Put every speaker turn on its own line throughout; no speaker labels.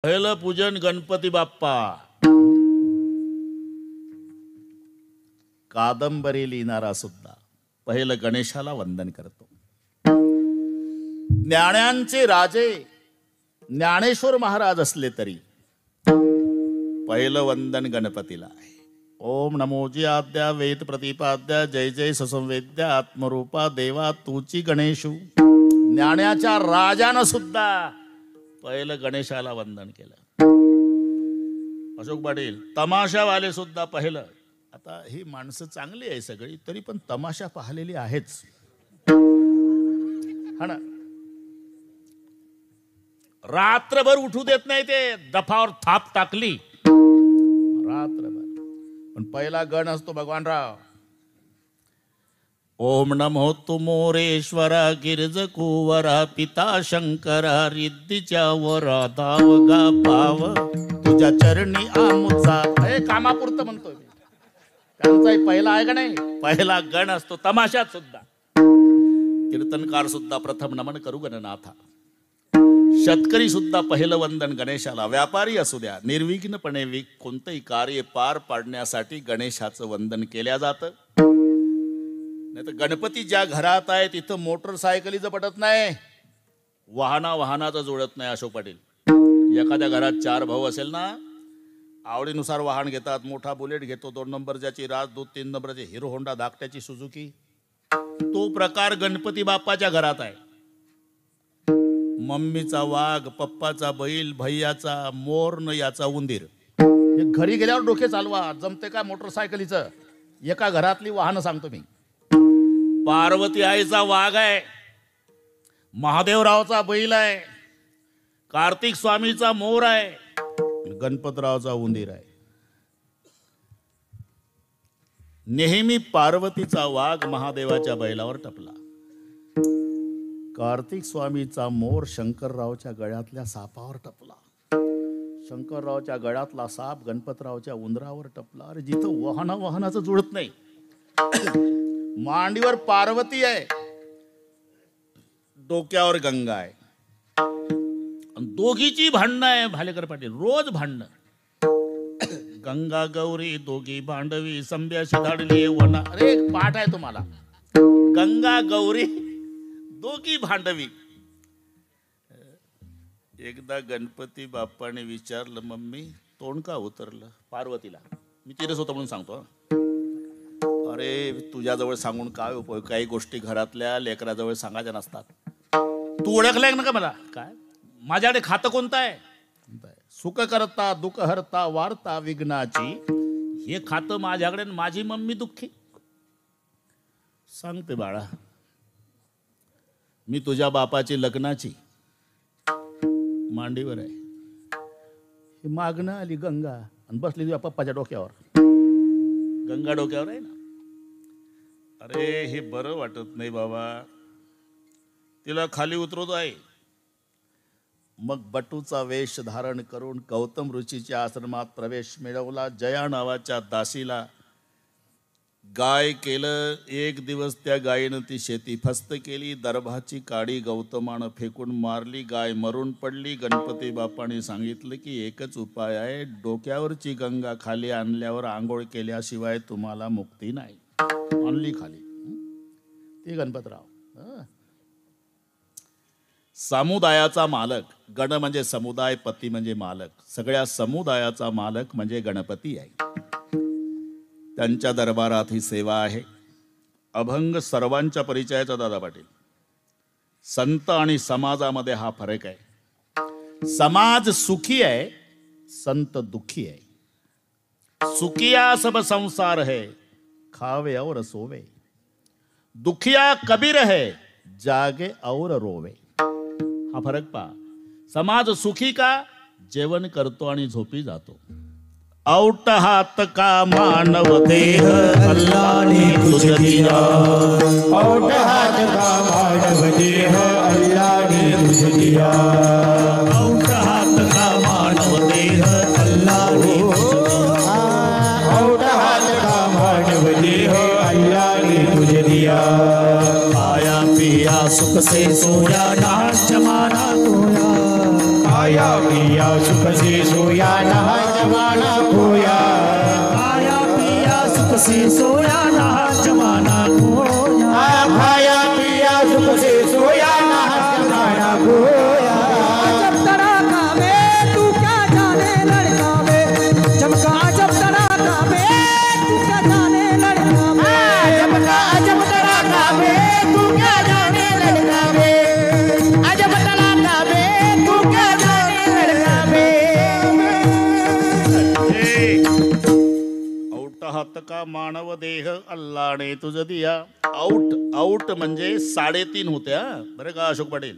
पहिलं पूजन गणपती बाप्पा. कादंबरी लिहिणारा सुद्धा पहिलं गणेशाला वंदन करतो. ज्ञानांचे राजे ज्ञानेश्वर महाराज असले तरी पहिलं वंदन गणपतीला आहे. ओम नमोजी आद्या वेद प्रतिपाद्या जय जय ससंवेद्या आत्मरूपा देवा तूची गणेशू. ज्ञानाच्या राजानं सुद्धा पहिलं गणेशाला वंदन केलं. अशोक पाटील तमाशावाले सुद्धा पहिलं. आता ही माणसं चांगली आहे सगळी, तरी पण तमाशा पाहिलेली आहेच हा ना. रात्रभर उठू देत नाही ते, दफावर थाप टाकली रात्रभर. पण पहिला गण असतो भगवानराव. ओम नमो तुमोरेश्वरा गिरज कुवरा पिता शंकरा रिद्धीच्या वरा धाव गा पाव तुझ्या चरणी आमुचा. हे कामापुरतं म्हणतोय मी. त्यांचाही पहिला आहे का नाही? पहिला गण असतो तमाशात सुद्धा. कीर्तनकार सुद्धा प्रथम नमन करू गणनाथा. शेतकरी सुद्धा पहिलं वंदन गणेशाला. व्यापारी असू द्या, निर्विघ्नपणे कोणतंही कार्य पार पाडण्यासाठी गणेशाचं वंदन केल्या जातं. नाही तर गणपती ज्या घरात आहे तिथं मोटरसायकलीचं पटत नाही, वाहनाचं जुळत नाही. अशोक पाटील, एखाद्या घरात 4 भाऊ असेल ना, आवडीनुसार वाहन घेतात. मोठा बुलेट घेतो, 2 नंबरची राजदूत, 3 नंबरची हिरो होंडा, धाकट्याची सुझुकी. तो प्रकार गणपती बाप्पाच्या घरात आहे. मम्मीचा वाघ, पप्पाचा बैल, भैयाचा मोर न याचा उंदीर. हे घरी गेल्यावर डोके चालवा. जमते का मोटरसायकलीचं? एका घरातली वाहनं सांगतो मी. पार्वती आईचा वाघ आहे, महादेवरावचा बैल आहे, कार्तिक स्वामीचा मोर आहे, गणपतरावचा उंदीर आहे. नेहमी पार्वतीचा वाघ महादेवाच्या बैलावर टपला. कार्तिक स्वामीचा मोर शंकररावच्या गळ्यातल्या सापावर टपला. शंकररावच्या गळ्यातला साप गणपतरावच्या उंदरावर टपला. अरे जिथं वाहनाचं जुळत नाही. मांडीवर पार्वती आहे, डोक्यावर गंगा आहे. दोघीची भांडणं आहे भालेकर पाटील, रोज भांडणं. गंगा गौरी दोघी भांडवी संभ्याशी धाडली वना. अरे एक पाठ आहे तुम्हाला. गंगा गौरी दोघी भांडवी. एकदा गणपती बाप्पाने विचारलं, मम्मी तोंड का उतरलं? पार्वतीला. मी तिरस होतो म्हणून सांगतो. अरे तुझ्याजवळ सांगून काय उपयोग? काही गोष्टी घरातल्या लेकराजवळ सांगायच्या नसतात. तू ओळखलाय ना का मला? काय माझ्याकडे खातं कोणतं आहे? सुख करता दुःख हरता वार्ता विघ्नाची. हे खातं माझ्याकडे, माझी मम्मी दुःखी. सांगते बाळा, मी तुझ्या बापाची लग्नाची मांडीवर आहे. हे मागणं आली गंगा आणि बसली तुझ्या पप्पाच्या डोक्यावर. गंगा डोक्यावर आहे ना. अरे हे बरं वाटत नाही बाबा. तिला खाली उतरवतो आहे. मग बटूचा वेश धारण करून गौतम ऋषीच्या आश्रमात प्रवेश मिळवला. जया नावाच्या दासीला गाय केलं. एक दिवस त्या गायीनं ती शेती फस्त केली. दर्भाची काडी गौतमानं फेकून मारली. गाय मरून पडली. गणपती बाप्पाने सांगितलं की एकच उपाय आहे, डोक्यावरची गंगा खाली आणल्यावर आंघोळ केल्याशिवाय तुम्हाला मुक्ती नाही. आणली खाली ती गणपतराव. समुदायाचा मालक. गण म्हणजे समुदाय, पती म्हणजे मालक. सगळ्या समुदायाचा मालक म्हणजे गणपती आहे. त्यांच्या दरबारात ही सेवा आहे. अभंग सर्वांच्या परिचयाचा दादा पाटील. संत आणि समाजामध्ये हा फरक आहे. समाज सुखी आहे, संत दुखी आहे. सुखिया सब संसार है खावे और सोवे. दुखिया कबीर है जागे और रोवे. हा फरक पहा. समाज सुखी का? जेवण करतो आणि झोपी जातो. औट हात का मानव देह अल्लाने तुझ दिया.
औट हात का मानव देह अल्लाने तुझ दिया.
औट हात का मानव देह अल्लाने तुझ दिया.
औट हात का मानव देह अल्लाने तुझ दिया.
खाया पिया सुख से सोया नाच जमाना तोया.
खाया पिया सुख से सोया नहा जमाना खोया
खाया पिया सुख से सोया नहा जमाना खोया
खाया पिया सुख से सोया नहा जमाना खोया
जब तड़ाका में तू क्या जाने लड़का में चमका जब तड़ाका में तू क्या जाने लड़का में
जब तड़ाका में तू क्या जाने लड़का में अजब तड़ाका में तू क्या जाने लड़का में
औट हात का मानव देह अल्लाने तुझ दिया. आऊट आऊट म्हणजे 3.5 होत्या बरं का अशोक पाटील.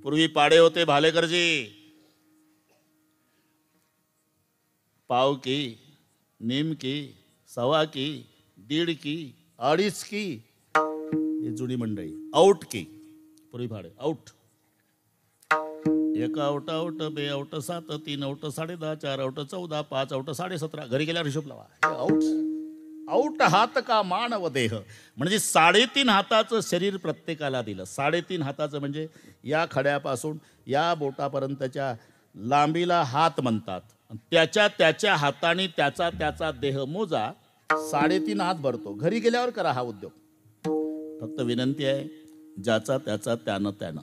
पूर्वी पाडे होते भालेकरजी. पाव की, नीम की, सवा की, 1.5 की, 2.5 की, ही जुनी मंडळी. आऊट की पूर्वी फाडे आऊट. 1 आऊट आऊट 2 आऊट 7 3 आऊट 10.5 4 आऊट 14 5 आऊट 17.5 घरी गेल्यावर हिशोब लावा. हे आऊट. आऊट हात का मानव देह म्हणजे 3.5 हाताचं शरीर प्रत्येकाला दिलं. 3.5 हाताचं म्हणजे या खड्यापासून या बोटापर्यंतच्या लांबीला हात म्हणतात. त्याच्या त्याच्या हाताने त्याचा त्याचा देह मोजा. 3.5 हात भरतो. घरी गेल्यावर करा हा उद्योग. फक्त विनंती आहे ज्याचा त्याचा त्यानं त्यानं.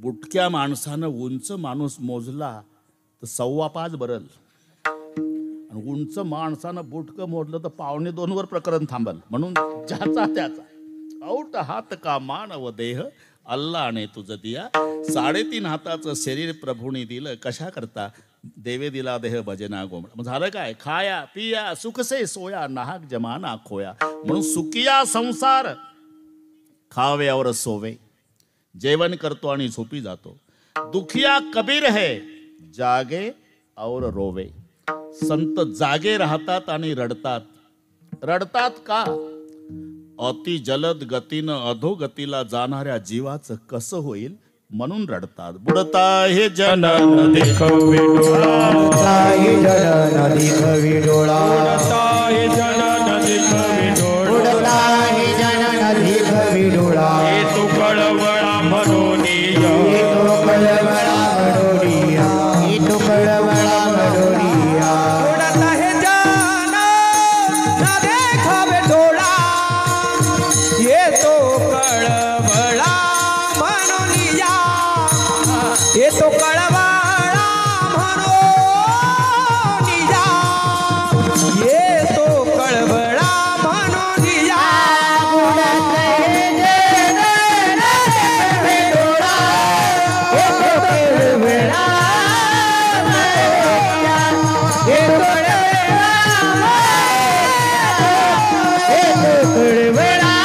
बुटक्या माणसानं उंच माणूस मोजला तर 5.25 भरल आणि उंच माणसानं बुटकं मोजलं तर 1.25 वर प्रकरण थांबल. म्हणून ज्याचा त्याचा. औट हात का मानव देह अल्लाने तुझ दिया. 3.5 हाताचं शरीर प्रभूने दिलं. कशा करता देवे दिला देह भजना गोमड. मग झालं काय खाया पिया सुख से सोया नाहक जमाना खोया. म्हणून सुखिया संसार खाव्यावर सोवे. जेवण करतो आणि झोपी जातो. दुखिया कबीर है जागे और रोवे. संत जागे राहतात आणि रडतात. रडतात का अति जलद गतीनं अधोगतीला जाणाऱ्या जीवाचं कसं होईल म्हणून रडतात. बुडता हे जन
देखवे डोळा हे जन देखवे डोळा हे जन देखवे डोळा उडता हे जन देखवे डोळा हे तो कळवळा म्हणोनिया हे तो कळवळा म्हणोनिया हे तो कळवळा म्हणोनिया
उड़ता है जाना ना देखावे डोळा ये तो कळवळा म्हणूनिया ये तो कळवळा म्हणूनिया ये तो कळवळा म्हणूनिया
उडता हे जन देखवे डोळा हे तो कळवळा म्हणोनिया हे तो कळवळा हे तो कळवळा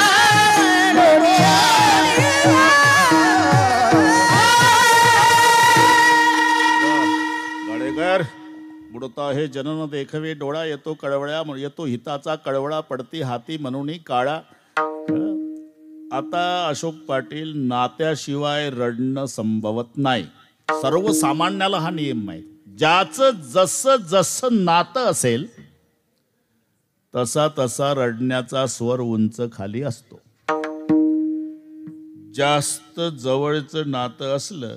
गाडेकर. बुडता हे जनन देखवे डोळा येतो कळवळ्या येतो हिताचा कळवळा पडती हाती म्हणून काळा. आता अशोक पाटील नात्याशिवाय रडणं संभवत नाही. सर्वसामान्याला हा नियम आहे. ज्याचं जसं जसं नातं असेल तसा तसा रडण्याचा स्वर उंच खाली असतो. जास्त जवळचं नातं असलं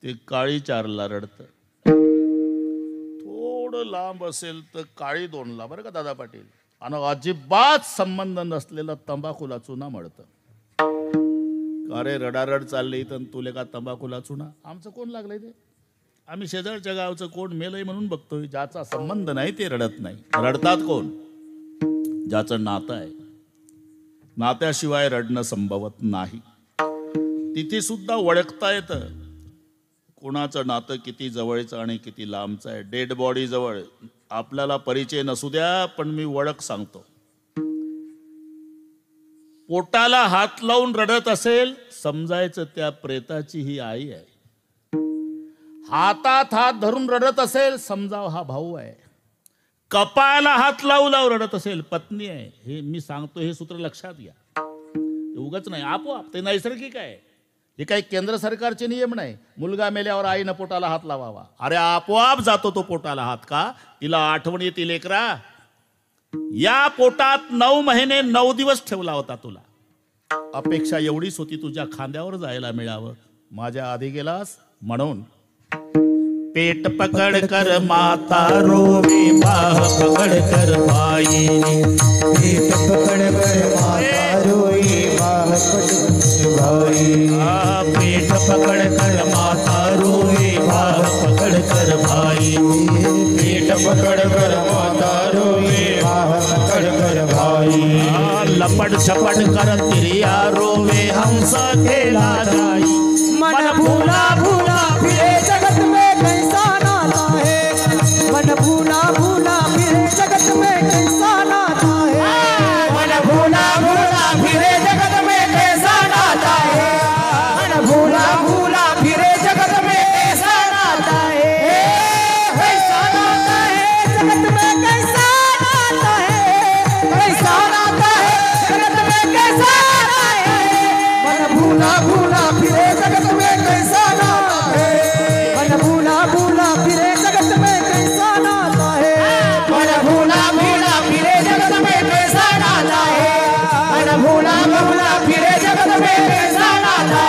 ते काळी 4ला रडतं. थोडं लांब असेल तर काळी 2ला. बरं का दादा पाटील. आणि अजिबात संबंध नसलेलं तंबाखूला चुना मळतं. अरे रडारड चालली तर तुले का तंबाखूला चुना. आमचं कोण लागलंय ते. आम्ही शेजारच्या गावचं कोण मेलंय म्हणून बघतोय. ज्याचा संबंध नाही ते रडत नाही. रडतात कोण ज्याचं नातं आहे. नात्याशिवाय रडणं संभवत नाही. तिथे सुद्धा ओळखता येतं कोणाचं नातं किती जवळचं आणि किती लांबचं आहे. डेड बॉडी जवळ आपल्याला परिचय नसू द्या पण मी ओळख सांगतो. पोटाला हात लावून रडत असेल समजायचं त्या प्रेताची ही आई आहे. हातात हात धरून रडत असेल समजाव हा भाऊ आहे. कपाळाला हात लावू लावू रडत असेल पत्नी आहे. हे मी सांगतो हे सूत्र लक्षात घ्या. उगाच नाही आपोआप ते नैसर्गिक आहे. हे काही केंद्र सरकारचे नियम नाही. मुलगा मेल्यावर आईनं पोटाला हात लावावा. अरे आपोआप जातो तो पोटाला हात. का तिला आठवण येते लेकरा. या पोटात 9 महिने 9 दिवस ठेवला होता तुला. अपेक्षा एवढीच होती तुझ्या खांद्यावर जायला मिळावं. माझ्या आधी गेलास म्हणून पेट पकड कर माता रोवे बाह पकड कर भाई
पेट पकड़ कर माता रोई बाह पकड़ भाई
पेट पकड़ कर माता रोवे बाह पकड़ कर भाई
पेट पकड़ कर माता रोई बाह पकड़ कर भाई
लपट छपट कर तिरिया रोवे हंस खेला जाई
मन भूला भूला फिरे जगत में कैसा नाता है मन भूला भूला फिरे जगत में कैसा नाता है
मन भूला भूला फिरे जगत में कैसा नाता है मन भूला भूला फिरे जगत में कैसा नाता है
कैसा नाता है जगत में कैसा नाता है
कैसा नाता है जगत में कैसा नाता है
मन भूला भूला फिरे जगत में कैसा नाता है मन भूला भूला फिरे जगत में कैसा नाता है
मन भूला भूला फिरे जगत में कैसा नाता है मन भूला भूला फिरे जगत में कैसा नाता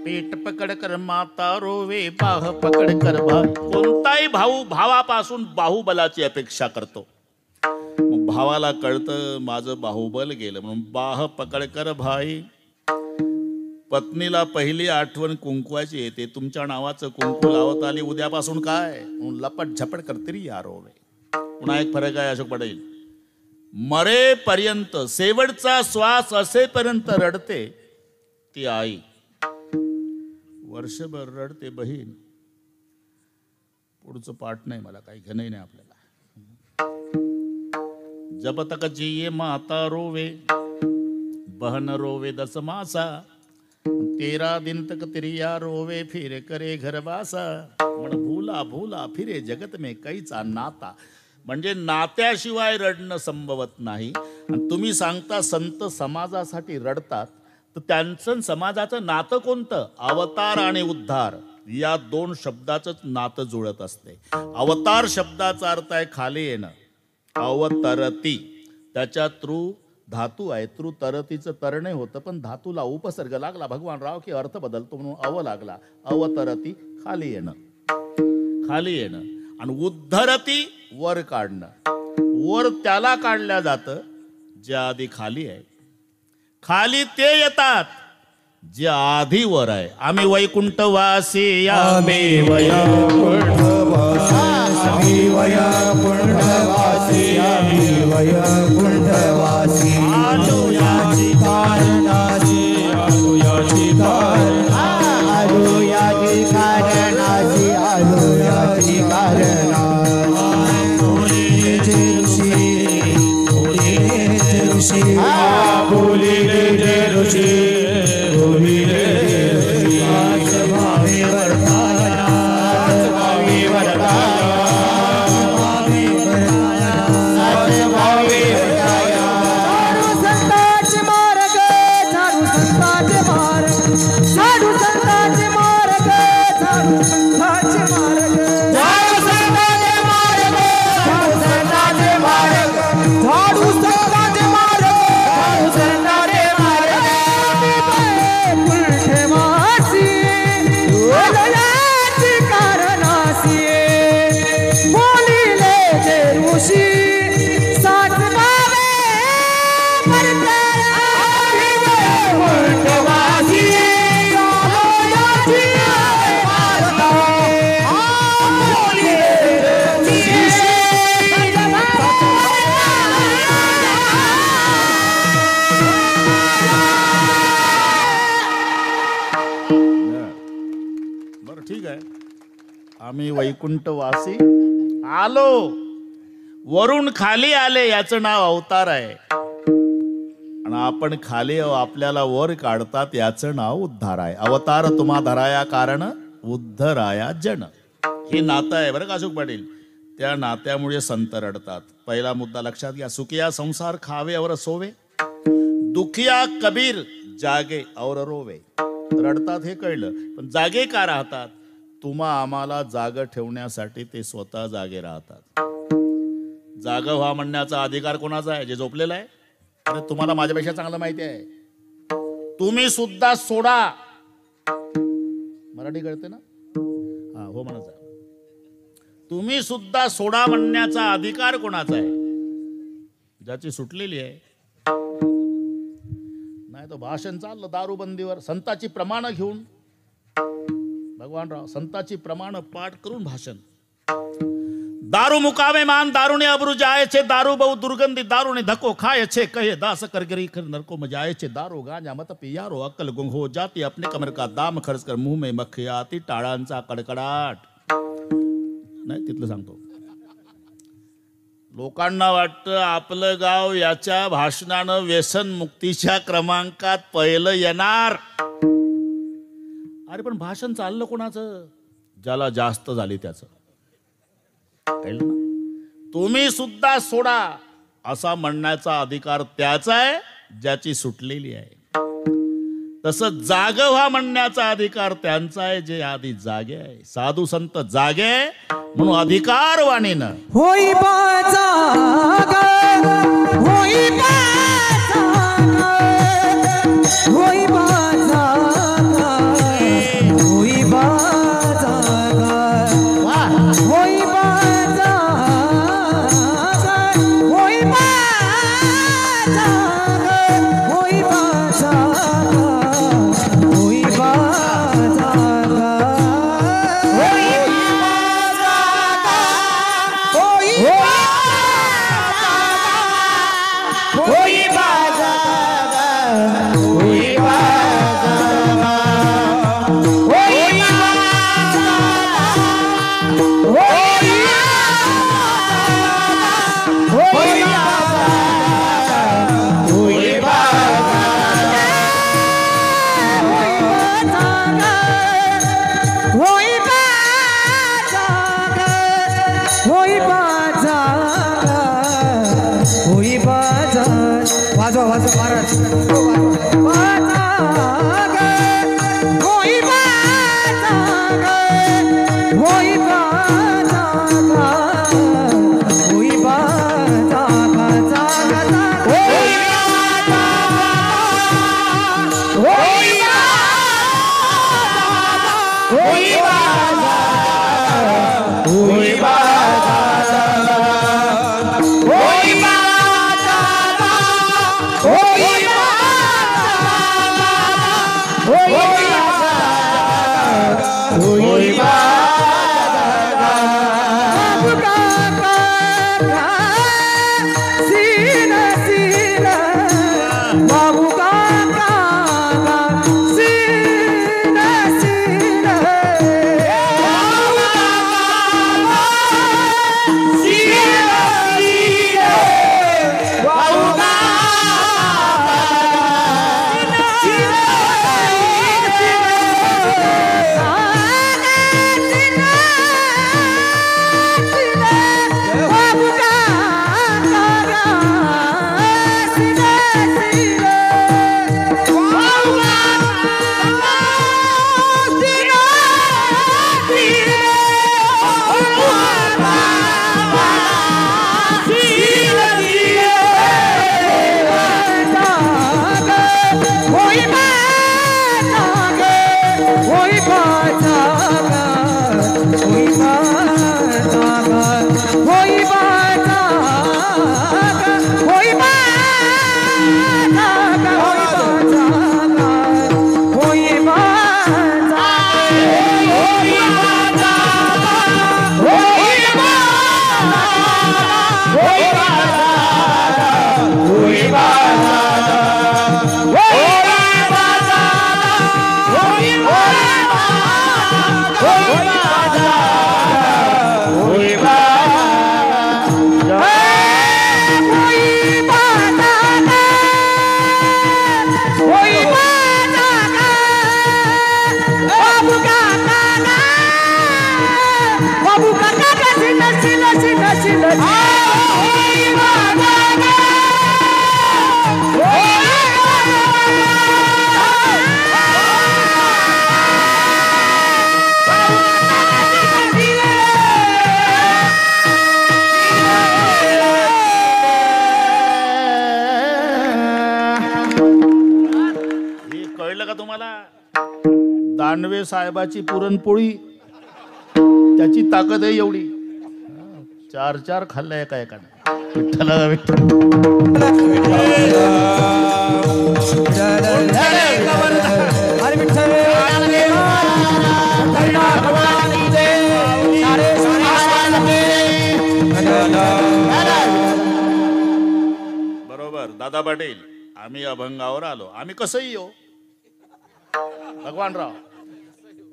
पेट पकड कर माता रोवे बाह पकड कर भाई कोणताही भाऊ भावापासून बाहुबलाची अपेक्षा करतो. मग भावाला कळतं माझं बाहुबल गेलं म्हणून बाह पकड कर भाई. पत्नीला पहिली आठवण कुंकवाची येते. तुमच्या नावाचं कुंकू लावत आली उद्यापासून काय म्हणून लपट झपट करतरी या रोवे. पुन्हा एक फरक आहे अशोक पाटील. मरेपर्यंत शेवटचा श्वास असेपर्यंत रडते ती आई. वर्षभर रडते बहीण. पुढचं पाठ नाही मला काही घेणं नाही आपल्याला. जब तक जिये माता रोवे बहन रोवे 10 मासा 13 दिन तक तिरिया रोवे फिर करे घरवासा म्हण भूला भूला फिरे जगत में कैचा नाता. म्हणजे नात्याशिवाय रडणं संभवत नाही. आणि तुम्ही सांगता संत समाजासाठी रडतात तर त्यांचं समाजाचं नातं कोणतं? अवतार आणि उद्धार या 2 शब्दाचंच नातं जुळत असते. अवतार शब्दाचा अर्थ आहे खाली येणं. अवतरती त्याच्या तृ धातू आहे. तृ तरतीचं तरणे होतं पण धातूला उपसर्ग लागला भगवान राव की अर्थ बदलतो म्हणून अव लागला. अवतरती खाली येणं. खाली येणं. आणि उद्धरती वर काढणं. वर त्याला काढल्या जातं जे आधी खाली आहे. खाली ते येतात जे आधी वर आहे. आम्ही वैकुंठवासी आम्ही
आम्ही वैकुंठवासी आम्ही वैकुंठवासी
आलो याची
कारणासी आलो याची कारणासी आलो याची कारणासी आलो याची कारणासी बोले जय ऋषी बोले जय ऋषी बोले जय ऋषी बोले जय ऋषी आज भावे वरदाना आज भावे वरदाना
आम्ही वैकुंठवासी आलो. वरून खाली आले याचं नाव अवतार आहे. आणि आपण खाली आपल्याला वर काढतात याचं नाव उद्धार आहे. अवतार तुम्हा धराया कारण उद्धराया जन. हे नातं आहे बरं का अशोक पाटील. त्या नात्यामुळे संत रडतात. पहिला मुद्दा लक्षात घ्या. सुखिया संसार खावे और सोवे दुखिया कबीर जागे और रोवे. रडतात हे कळलं पण जागे का राहतात? तुम्हा आम्हाला जाग ठेवण्यासाठी ते स्वतः जागे राहतात. जाग व्हा म्हणण्याचा अधिकार कोणाचा आहे? जे झोपलेला आहे. अरे तुम्हाला माझ्यापेक्षा चांगलं माहिती आहे. तुम्ही सुद्धा सोडा. मराठी कळते ना? हा हो म्हणायचं. तुम्ही सुद्धा सोडा म्हणण्याचा अधिकार कोणाचा आहे? ज्याची सुटलेली आहे. नाही तर भाषण चाललं दारूबंदीवर, संताची प्रमाण घेऊन, भगवानराव संताची प्रमाण पाठ करून भाषण. दारू मुकावे मान दारूने अब्रू जाए छे, दारू बहु दुर्गंधी दारूने धक्को खाए छे, कहे दास करगरी कर नरको मजाए छे, दारू गांजा मत पियारो अक्कल गुंग हो जाती, अपने कमर का दाम खर्च कर मुंह में मक्खी आती, टाळांचा कडकडाट. नाही तिथलं सांगतो. लोकांना वाटतं आपलं गाव याच्या भाषणानं व्यसन मुक्तीच्या क्रमांकात पहिलं येणार. अरे पण भाषण चाललं कोणाचं? ज्याला जास्त झाली त्याचं. कळलं ना? तुम्ही सुद्धा सोडा असा म्हणण्याचा अधिकार त्याचा आहे ज्याची सुटलेली आहे. तसं जाग व्हा म्हणण्याचा अधिकार त्यांचा आहे जे आधी जागे आहे. साधू संत जागे आहे म्हणून अधिकारवाणीनं
होई बाजाग, होई बाजाग, होई बाजाग, होई बाजाग, होई बाजाग, होई बाजाग, होई बाजाग, होई बाजाग, होई वाजवा वाजवा महाराज. बाजाग, होई बाजाग, होई बाजाग, होई बाजाग, जाग जाग, होई बाजाग, होई बाजाग, होई बाजाग, होई बाजाग, होई
दानवे साहेबाची पुरणपोळी त्याची ताकद आहे एवढी. 4 खाल्ल्या एका एकाने. विठ्ठला विठ्ठल.
हर विठ्ठल
बरोबर दादा पाटील. आम्ही अभंगावर आलो. आम्ही कसंही येऊ भगवानराव,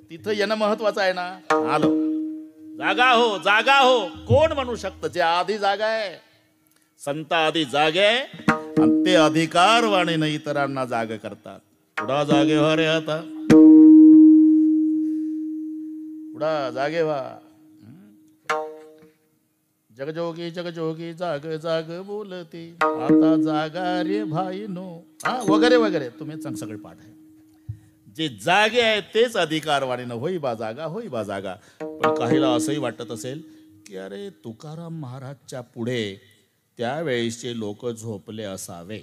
तिथं येणं महत्वाचं आहे ना. आलो. जागा हो, जागा हो. कोण म्हणू शकतं जे आधी जागा आहे? संत आधी जागे आहे आणि ते अधिकारवाणीनं इतरांना जाग करतात. पुढा जागे व्हा रे आता, पुढा जागे व्हा. जगजोगी जगजोगी जाग जाग बोलते आता जागा रे भाई नो, वगैरे वगैरे. तुम्ही सगळे पाठ आहे. जे जागे आहे तेच अधिकारवाणीनं होई बा जागा, होई बा जागा. पण काहीला असंही वाटत असेल की अरे तुकाराम महाराजच्या पुढे त्यावेळेसचे लोक झोपले असावे.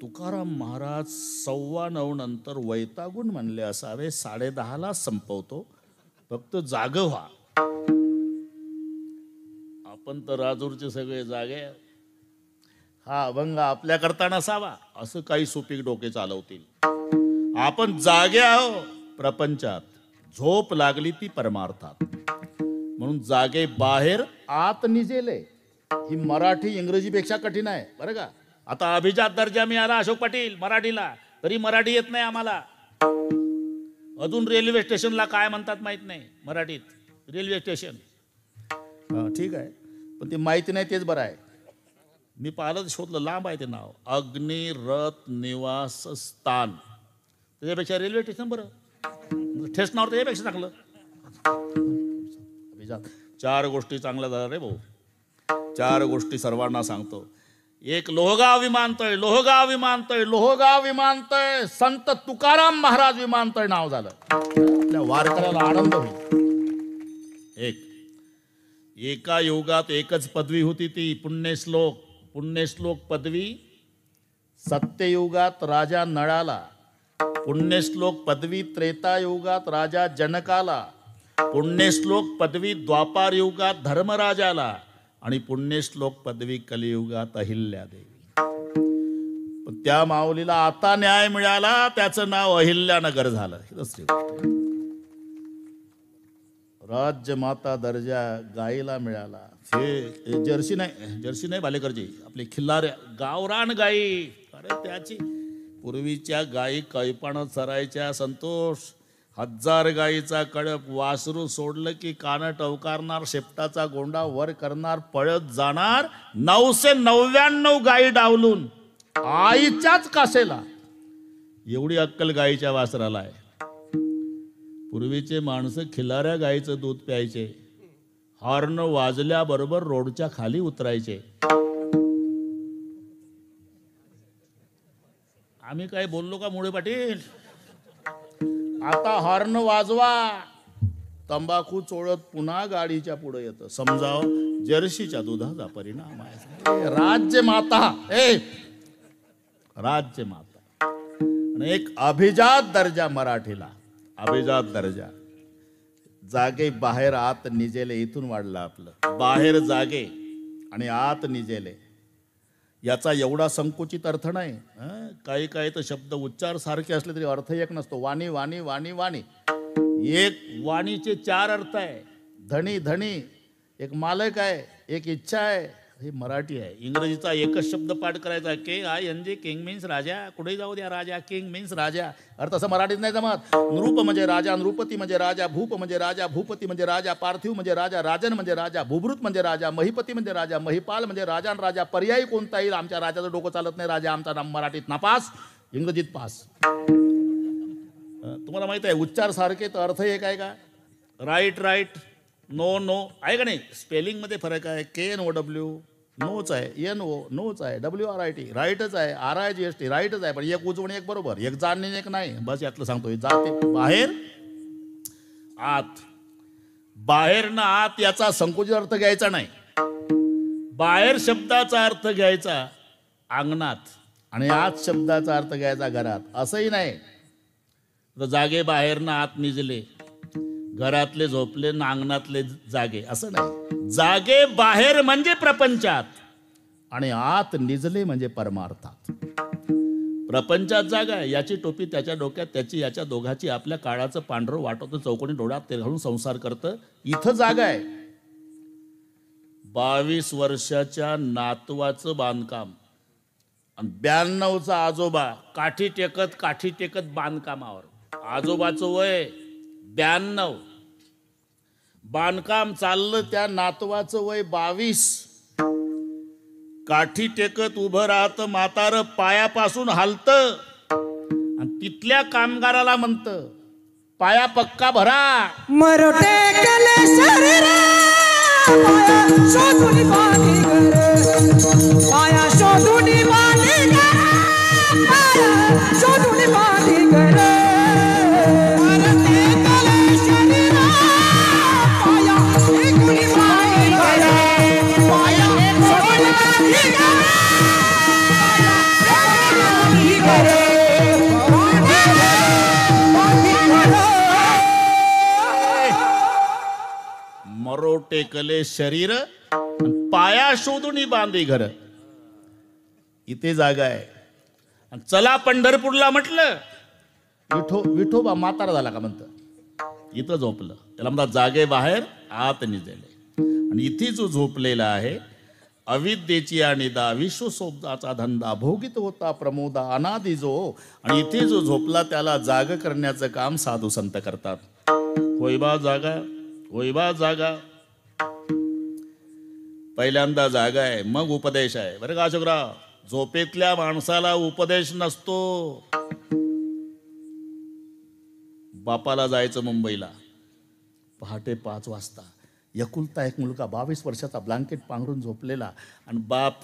तुकाराम महाराज 9:15 नंतर वैतागून म्हणले असावे 10:30ला संपवतो, फक्त जाग व्हा. आपण तर राजूरचे सगळे जागे. हा अभंग आपल्याकरता नसावा असं काही सुपीक डोके चालवतील. आपण जागे आहो प्रपंचात, झोप लागली ती परमार्थात. म्हणून जागे बाहेर आत निजेले. ही मराठी इंग्रजीपेक्षा कठीण आहे बरं का. आता अभिजात दर्जा मिळाला अशोक पाटील मराठीला, तरी मराठी येत नाही आम्हाला. अजून रेल्वे स्टेशनला काय म्हणतात माहित नाही मराठीत. रेल्वे स्टेशन ठीक आहे, पण ते माहिती नाही तेच बरं आहे. मी पाहिलं शोधलं, लांब आहे ते नाव. अग्निरथ निवास स्थान. त्याच्यापेक्षा रेल्वे स्टेशन बरं. ठेसनावर त्याच्यापेक्षा चांगलं. अभिजात 4 गोष्टी चांगल्या झाल्या रे भाऊ. 4 गोष्टी सर्वांना सांगतो. एक लोहगाव विमानतळ, लोहगाव विमानतळ, लोहगाव विमानतळ. संत तुकाराम महाराज विमानतळ नाव झालं. आपल्या वारकऱ्याला आनंद होईल. एका युगात एकच पदवी होती ती पुण्यश्लोक. पुण्यश्लोक पदवी सत्ययुगात राजा नळाला, पुण्यश्लोक पदवी त्रेतायुगात राजा जनकाला, पुण्यश्लोक पदवी द्वापार युगात धर्मराजाला आणि पुण्यश्लोक पदवी कलियुगात अहिल्यादेवी. पण त्या माऊलीला आता न्याय मिळाला, त्याचं नाव अहिल्यानगर झालं. राज्य माता दर्जा गाईला मिळाला. हे जर्सी नाही भालेकरजी, आपली खिल्लाऱ्या गावरान गाई. अरे त्याची पूर्वीच्या गायी कैपानं चरायच्या संतोष. 1000 गायीचा कळप, वासरू सोडलं की कानं टवकारणार, शेपटाचा गोंडा वर करणार, पळत जाणार. 999 गायी डावलून आईच्याच कासेला. एवढी अक्कल गायीच्या वासराला आहे. पूर्वीचे माणसं खिलाऱ्या गायीचं दूध प्यायचे. हॉर्न वाजल्याबरोबर रोडच्या खाली उतरायचे. आम्ही काय बोललो का मुळे पाटील? आता हॉर्न वाजवा, तंबाखू चोळत पुन्हा गाडीच्या पुढे येतं. समजाव जर्सीच्या दुधाचा परिणाम आहे. राज्य माता, राज्य माता. आणि एक अभिजात दर्जा मराठीला, अभिजात दर्जा. जागे बाहेर आत निजेले, इथून वाढलं आपलं. बाहेर जागे आणि आत निजेले याचा एवढा संकुचित अर्थ नाही. काही काही तर शब्द उच्चार सारखे असले तरी अर्थ एक नसतो. वाणी वाणी वाणी वाणी. एक वाणीचे 4 अर्थ आहे. धनी धनी, एक मालक आहे, एक इच्छा आहे. हे मराठी आहे. इंग्रजीचा एकच शब्द पाठ करायचा, KING, किंग मीन्स राजा. कुठेही जाऊ द्या राजा, किंग मीन्स राजा. अर्थ असं मराठीत नाही जमत. नृप म्हणजे राजा, नृपती म्हणजे राजा, भूप म्हणजे राजा, भूपती म्हणजे राजा, पार्थिव म्हणजे राजा, राजन म्हणजे राजा, भूभृत म्हणजे राजा, महिपती म्हणजे राजा, महिपाल म्हणजे राजा आणि राजा. पर्यायी कोणता येईल? आमच्या राजाचं डोकं चालत नाही. राजा आमचा नाम मराठीत नापास, इंग्रजीत पास. तुम्हाला माहित आहे उच्चार सारखे तर अर्थ एक आहे का? राईट राईट, नो नो आहे का नाही? स्पेलिंगमध्ये फरक आहे. KNOW नोच आहे, NO नोच आहे, WRIT राईटच आहे, RIGST राईटच आहे. पण एक उजवून एक बरोबर, एक जाणणे एक नाही. बस यातलं सांगतोय. जाते बाहेर आत. बाहेर ना आत याचा संकुचित अर्थ घ्यायचा नाही. बाहेर शब्दाचा अर्थ घ्यायचा अंगणात आणि आत शब्दाचा अर्थ घ्यायचा घरात. असंही नाही. तर जागे बाहेर ना आत निजले, घरातले झोपले ना अंगणातले जागे, असं नाही. जागे बाहेर म्हणजे प्रपंचात आणि आत निजले म्हणजे परमार्थात. प्रपंचात जागा आहे, याची टोपी त्याच्या डोक्यात, त्याची याच्या, दोघाची आपल्या काळाचं पांढरं वाटवतं, चौकोनी डोळ्यात तेल घालून संसार करतं. इथं जागा आहे. 22 वर्षाच्या नातवाचं बांधकाम आणि 92चा आजोबा काठी टेकत बांधकामावर. आजोबाचं वय 92, बांधकाम चाललं, त्या नातवाचं वय 22. काठी टेकत उभं राहतं म्हातार, पायापासून हालतं आणि तिथल्या कामगाराला म्हणतं, पाया पक्का भरा.
मरोटे केले शरीर पाया शोधून बांधी घर, पाया शोधून बांधी घर, पाया शोधून बांधी घर. मरोटे केले शरीर पाया शोधून बांधी घर, पाया शोधून बांधी घर, बांधी घर.
मरो टेकले शरीर पाया शोधून बांधी घर. इथे जागा आहे. आणि चला पंढरपूरला म्हटलं, विठोबा म्हातारा झाला का म्हणतं, इथं झोपलं. त्याला म्हणतात जागे बाहेर आत निजले. आणि इथे जो झोपलेला आहे, अविद्येची आणि दा विश्वसोबताचा धंदा भोगित होता प्रमोदा अनादि जो. आणि इथे जो झोपला त्याला जाग करण्याचं काम साधू संत करतात. होईबा जागा, होईबा जागा. पहिल्यांदा जागा आहे, मग उपदेश आहे. बरं का अशोकराव, झोपेतल्या माणसाला उपदेश नसतो. बापाला जायचं मुंबईला, पहाटे 5 वाजता. एकुलता एक मुलगा 22 वर्षाचा, ब्लँकेट पांघरून झोपलेला. आणि बाप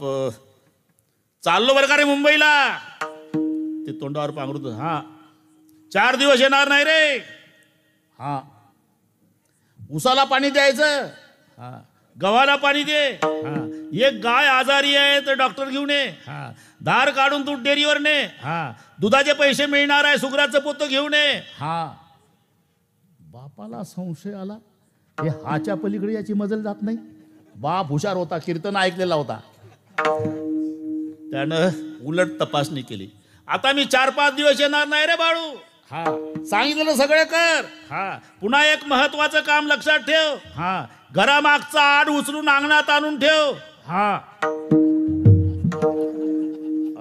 चाललो बरं का रे मुंबईला, ते तोंडावर पांघरून, हा 4 दिवस येणार नाही रे, हा उसाला पाणी द्यायचं, हा गव्हाला पाणी दे, हा एक गाय आजारी आहे तर डॉक्टर घेऊन ये, हा धार काढून तू डेअरीवर ने, हा दुधाचे पैसे मिळणार आहे, सुगराचं पोतं घेऊन ये. हा बापाला संशय आला, हे हाच्या पलीकडे याची मजल जात नाही. बाप हुशार होता, कीर्तन ऐकलेला होता. त्यानं उलट तपासणी केली. आता मी 4-5 दिवस येणार नाही रे बाळू, हा सांगितलं सगळे कर. हा पुन्हा एक महत्वाचं काम लक्षात ठेव, हा घरामागचा आड उचलून अंगणात आणून ठेव. हा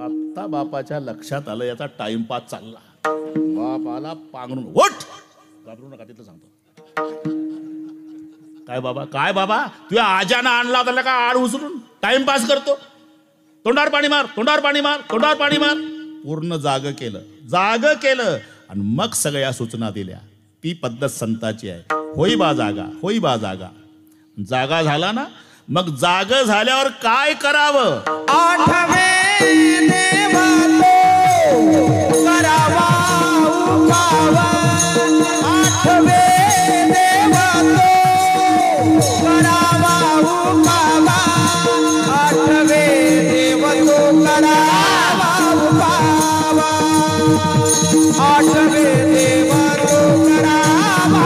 आता बापाच्या लक्षात आलं याचा टाइमपास चालला. बापाला पांघरून, उठ, घाबरू नका, तिथं सांगतो. काय बाबा, काय बाबा, तुझ्या आजानं आणला होता का आड उचलून, टाइमपास करतो. तोंडावर पाणी मार, तोंडावर पाणी मार, तोंडावर पाणी मार. पूर्ण जाग केलं आणि मग सगळ्या सूचना दिल्या. ती पद्धत संताची आहे. होई बा जागा, होई बा जागा. जागा झाला ना, मग जाग झाल्यावर काय करावं.
आठवे देवा तो करावा उपावा, आठवे देवा तो करावा उपावा, आठवे देव तो करावा उपावा, आठवे देव तो करावा उपावा.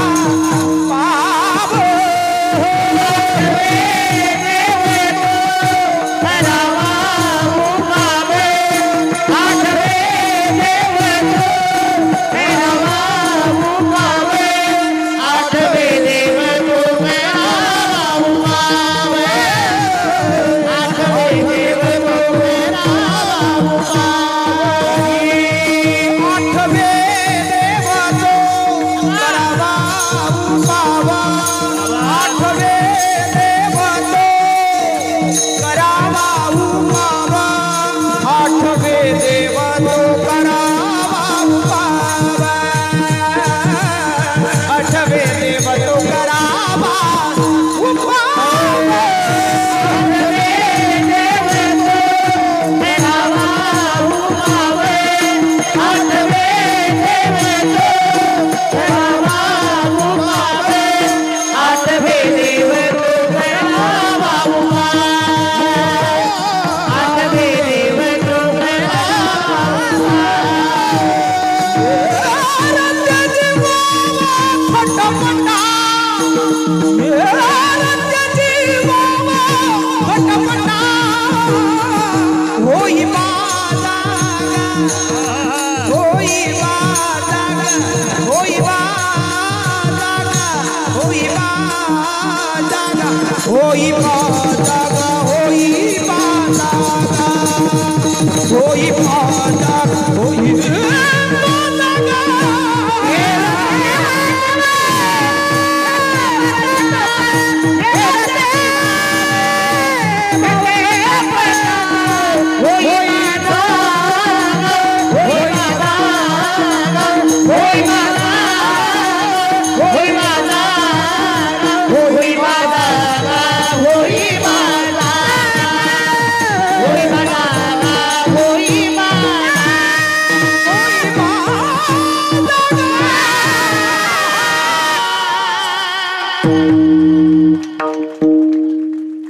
आठवे देवा तो होई बा जागा होई बा जागा होई बा जागा होई बा जागा होई बा जागा होई बा जागा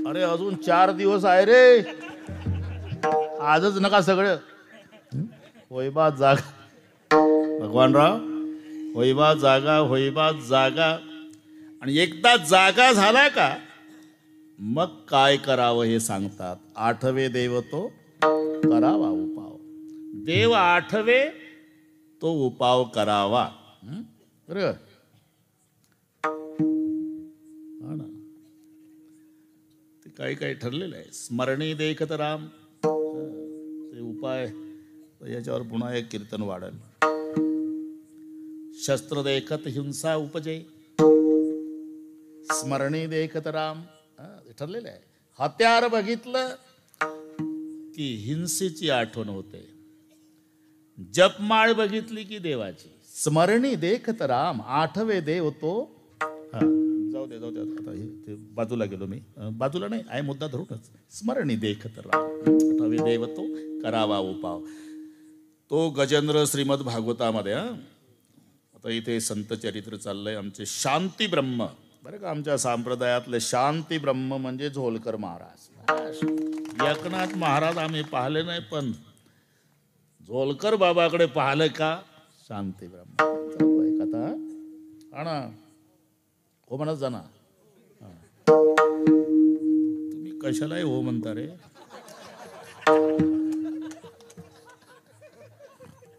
अरे अजून 4 दिवस आहे रे, आजच नका सगळं. होईबा जागा भगवानराव, होईबा जागा, होईबा जागा. आणि एकदा जागा झाला का मग काय करावं हे सांगतात. आठवे देव तो करावा उपाव. देव आठवे तो उपाव करावा. बरं हा ना, ते काही काही ठरलेलं आहे. स्मरणी देखत राम, ते उपाय याच्यावर पुन्हा एक कीर्तन वाढेल. शस्त्र देखत हिंसा उपजे, स्मरणी देखत राम, ते ठरलेलं आहे. हत्यार बघितलं की हिंसेची आठवण होते, जपमाळ बघितली की देवाची. स्मरणी देखत राम, आठवे देव तो. जाऊ दे आता हे ते बाजूला गेलो मी, बाजूला नाही आहे, मुद्दा धरूनच. स्मरणी देखत राम, आठवे देव तो करावा उपाव. तो गजेंद्र श्रीमद भागवतामध्ये. आता इथे संत चरित्र चाललंय आमचे शांती ब्रह्म. बरं का, आमच्या संप्रदायातले शांती ब्रह्म म्हणजे झोलकर महाराज. एकनाथ महाराज आम्ही पाहिले नाही, पण झोलकर बाबाकडे पाहिलं का शांती ब्रह्म कथा. हा ना, हो म्हणत जा ना. तुम्ही कशालाही हो म्हणता रे.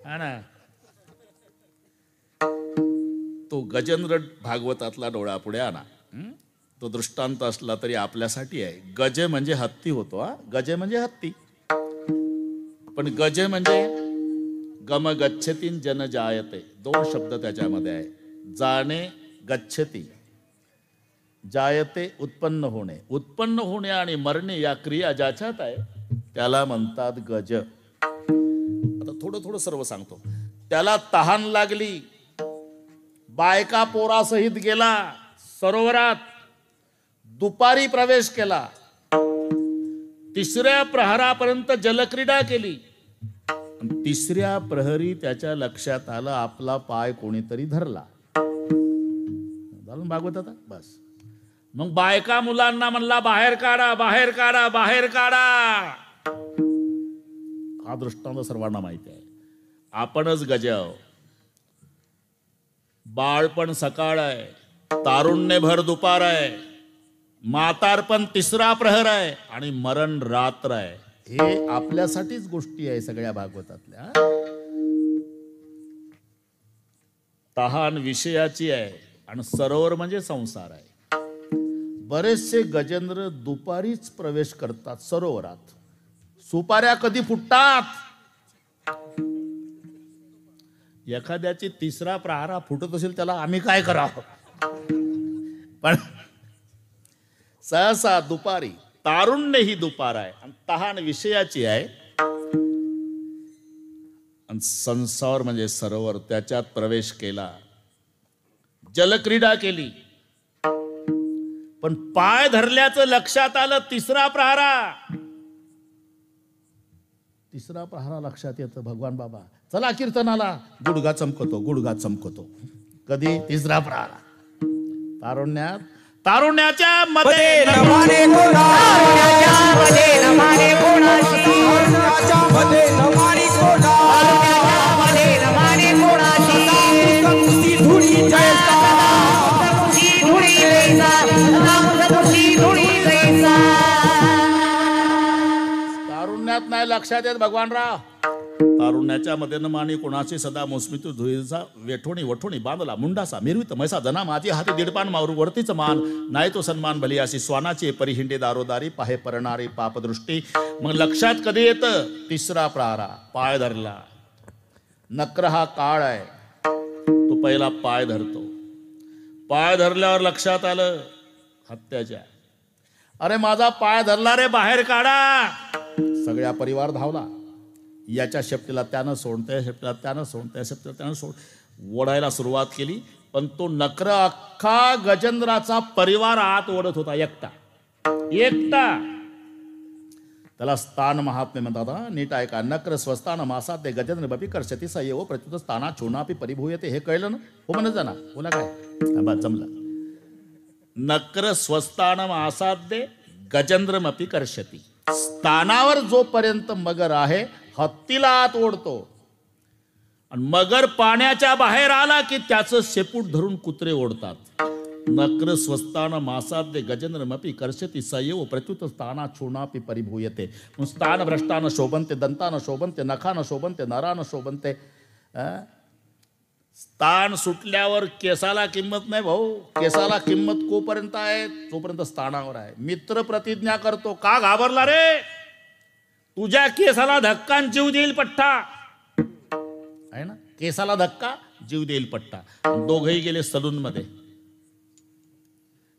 हा ना, तो गजेंद्र भागवतातला डोळा पुढे आणा. तो दृष्टांत असला तरी आपल्यासाठी आहे. गजे म्हणजे हत्ती होतो. गजे म्हणजे हत्ती, पण गजे म्हणजे गम गच्छती जन जायते. 2 शब्द त्याच्यामध्ये आहे. जाणे गच्छती, जायते उत्पन्न होणे. उत्पन्न होणे आणि मरणे या क्रिया ज्याच्यात आहे त्याला म्हणतात गज. आता थोडं सर्व सांगतो. त्याला तहान लागली, बायका पोरासहित गेला सरोवरात, दुपारी प्रवेश केला, 3ऱ्या प्रहरापर्यंत जलक्रीडा केली. 3ऱ्या प्रहरी त्याच्या लक्षात आलं आपला पाय कोणीतरी धरला. झालं भागवत आता बस. मग बायका मुलांना म्हणला बाहेर काढा, बाहेर काढा, बाहेर काढा. हा दृष्टांत सर्वांना माहिती आहे. आपणच गजाव. बाळपण सकाळ आहे, तारुण्य भर दुपार आहे, म्हातारपण 3रा प्रहर आहे आणि मरण रात्र आहे. हे आपल्यासाठीच गोष्टी आहे सगळ्या भागवतातल्या. तहान विषयाची आहे आणि सरोवर म्हणजे संसार आहे. बरेचसे गजेंद्र दुपारीच प्रवेश करतात सरोवरात. सुपाऱ्या कधी फुटतात. एखाद्याची 3रा प्रहारा फुटत असेल त्याला आम्ही काय करावं. पण सहसा दुपारी. तारुण्य ही दुपार आहे आणि तहान विषयाची आहे. आणि संसार म्हणजे सरोवर, त्याच्यात प्रवेश केला, जलक्रीडा केली. पण पाय धरल्याचं लक्षात आलं 3रा प्रहारा. 3रा प्रहारा लक्षात येतं. भगवान बाबा चला कीर्तनाला. गुडघा चमकतो, गुडघा चमकतो. कधी 3रा प्रहारा. तारुण्याच्या मध्ये
नमाने कोणा, मध्ये नमाने कोणाशी, मध्ये नमाने कोणा, मध्ये नमाने कोणाशी. तुझी धुळी जैसा, तुझी धुळी जैसा, तुझी धुळी जैसा.
तारुण्यात नाही लक्षात येत भगवानराव. तारुण्याच्या मदेन मानी कोणाची सदा मोसमीतू धुईचा वेठोणी वठोणी बांधला मुंडासा मिरवित मैसा जना माझी हाती दीडपान मारू वरतीच मान नाही तो सन्मान भली अशी स्वानाची परिहिंडे दारोदारी पाहे परणारी पापदृष्टी. मग लक्षात कधी येतं? तिसरा प्रारा पाय धरला. नक्र हा काळ आहे, तो पहिला पाय धरतो. पाय धरल्यावर लक्षात आलं हत्याच्या. अरे माझा पाय धरला रे, बाहेर काढा. सगळ्या परिवार धावला. याच्या शेपटीला त्यानं सोड, त्या शेपटीला त्यानं सोड, त्या शेपटीला त्यानं सोड ओढायला सुरुवात केली. पण तो नक्र अख्खा गजेंद्राचा परिवार आत ओढत होता एकटा. त्याला स्थान महात्म्य म्हणतात. नीट ऐका. नक्र स्वस्तान मासात ते गजेंद्र बपी करशती सय्यो प्रत्युत स्थाना चूनापी परिभूयते. हे कळलं ना? हो म्हणत जाना. बोला काय जमलं. नक्र स्वस्तान मासाद्य गजेंद्रमपी करशती. स्थानावर जोपर्यंत मगर आहे हत्तीला आत ओढतो. आणि मगर पाण्याच्या बाहेर आला की त्याचं शेपूट धरून कुत्रे ओढतात. नक्र स्वस्तान मासाद्य गजेंद्रमपी करशती सय्यो प्रत्युत स्थाना चूर्णापी परिभूयते. स्थान भ्रष्टान शोभनते दंतान शोभनते नखान शोभनते नरान शोभनते. स्थान सुटल्यावर केसाला किंमत नाही भाऊ. केसाला किंमत कोपर्यंत आहे तोपर्यंत स्थानावर आहे. मित्र प्रतिज्ञा करतो. का घाबरला रे? तुझ्या केसाला धक्का जीव देईल पट्टा आहे ना. केसाला धक्का जीव देईल पट्टा. दोघही गेले सलून मध्ये.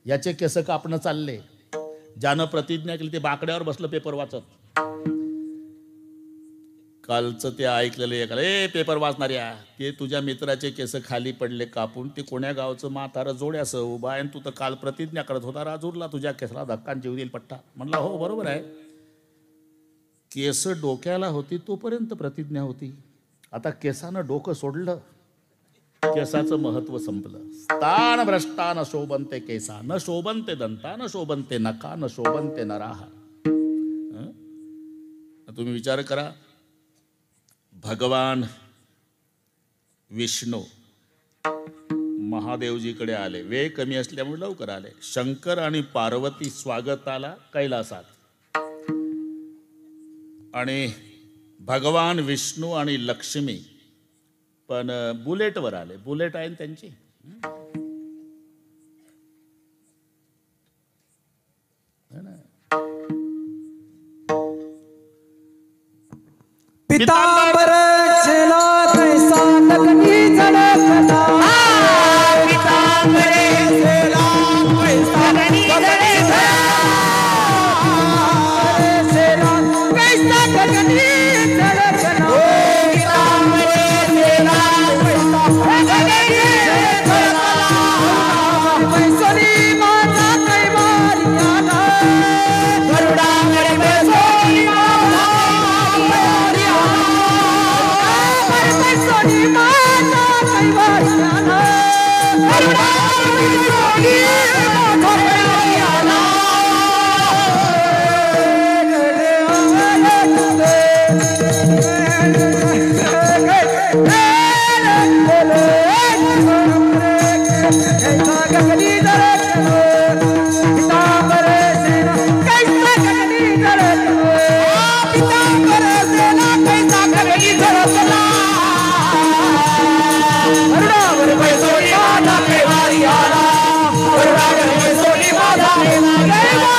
याचे केस कापणं चालले. ज्यानं प्रतिज्ञा केली ते बाकड्यावर बसलं पेपर वाचत. कालचं ते ऐकलेलं एकाला, ए पेपर वाचणाऱ्या, ते तुझ्या मित्राचे केस खाली पडले कापून. ते कोण्या गावचं म्हातारं जोड्यासं उभा आहे. तू तर काल प्रतिज्ञा करत होता राजूरला तुझ्या केसाला धक्का जीव देईल पट्टा. म्हणला हो बरोबर आहे. केस डोक्याला होती तोपर्यंत प्रतिज्ञा होती. आता केसानं डोकं सोडलं, केसाचं महत्व संपलं. स्थान भ्रष्टा न शोभनते केसा न शोभनते दंता न शोभनते नका न शोभनते नराहा. तुम्ही विचार करा. भगवान विष्णू महादेवजीकडे आले. वेळ कमी असल्यामुळे लवकर आले. शंकर आणि पार्वती स्वागताला कैलासात. आणि भगवान विष्णू आणि लक्ष्मी पण बुलेटवर आले. बुलेट आहे त्यांची.
पितांबर चला कैसा लगनी झळकला.
पितांबरे चला कैसा लगनी झळकला.
कैसा लगनी झळकला. बैसोनी माझा कैवारी आला.
गरुडावर बैसोनी माझा कैवारी आला.
बैसोनी माझा कैवारी आला.
गरुडावर बैसोनी माझा कैवारी आला.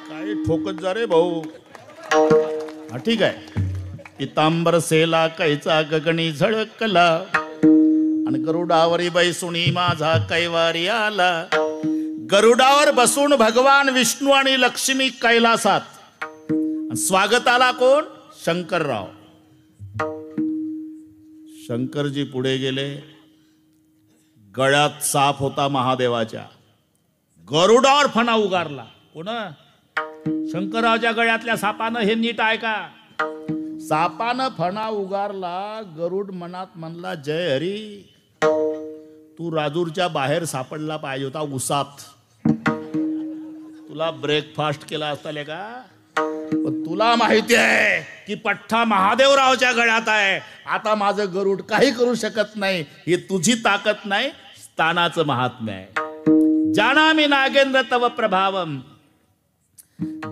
काय ठोकत जा रे भाऊ. हा ठीक आहे. पितांबर सेला कैचा गगनी झळकला. आणि गरुडावरी बैसुणी माझा कैवारी आला. गरुडावर बसून भगवान विष्णू आणि लक्ष्मी कैलासात. स्वागताला कोण? शंकरराव. शंकरजी पुढे गेले. गळ्यात साप होता महादेवाच्या. गरुडावर फणा उगारला. कोण? शंकररावच्या गळ्यातल्या सापानं. हे नीट ऐका. सापानं फणा उगारला. गरुड मनात म्हणला जय हरी. तू राजूरच्या बाहेर सापडला पाहिजे होता उसात. तुला ब्रेकफास्ट केला असता का. पण तुला माहिती आहे की पठ्ठा महादेवरावच्या गळ्यात आहे. आता माझं गरुड काही करू शकत नाही. ही तुझी ताकद नाही, स्थानाचं महात्म्य आहे. जानामि नागेंद्र तव प्रभावम,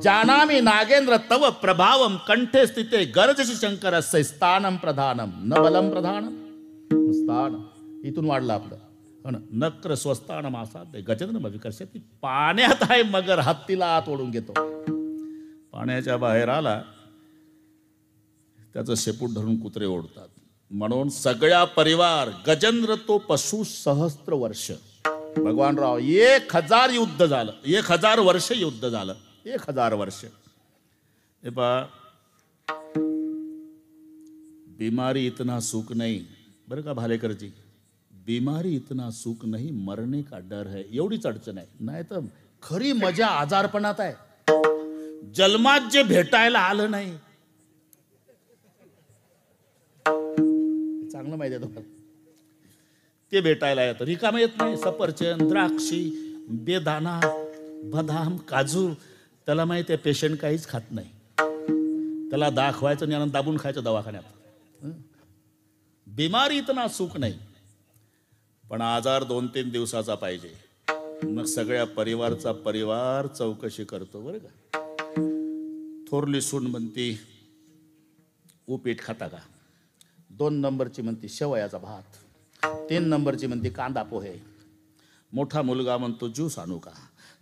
जानामि नागेंद्र तव प्रभावम, कंठे स्थिते गर्जसी शंकरस्य स्थानम प्रधानम, न बलम प्रधानम स्थान. इथून वाढलं आपलं. हो ना. नक्र स्वस्थानम आसाद गजेंद्र विकर्षती. पाण्यात आहे मगर, हत्तीला आत ओढून घेतो. पाण्याच्या बाहेर आला त्याचं शेपूट धरून कुत्रे ओढतात. म्हणून सगळ्या परिवार गजेंद्र तो पशु सहस्त्र वर्ष. भगवानराव 1000 युद्ध झालं, 1000 वर्ष युद्ध झालं, 1000 वर्ष. हे पहा, बीमारी इतना सुख नहीं. बरं का भालेकरजी, बीमारी इतना सुख नहीं, मरने का डर है. एवढीच अडचण आहे. नाही तर खरी मजा आजारपणात आहे. जन्मात जे भेटायला आलं नाही, चांगलं माहिती आहे तुम्हाला, ते भेटायला येतं. रिकामं येत नाही. सफरचंद, द्राक्षी, बेदाना, बदाम, काजू. त्याला माहिती आहे पेशंट काहीच खात नाही. त्याला दाखवायचं आणि दाबून खायचं दवाखान्यात. बिमारी इतना सुख नाही, पण आजार 2-3 दिवसाचा पाहिजे. मग सगळ्या परिवारचा परिवार चौकशी करतो. बरं का. थोरली सून म्हणती उपीट खाता का, 2 नंबरची म्हणती शेवयाचा भात, 3 नंबरची म्हणती कांदा पोहे, मोठा मुलगा म्हणतो ज्यूस आणू का,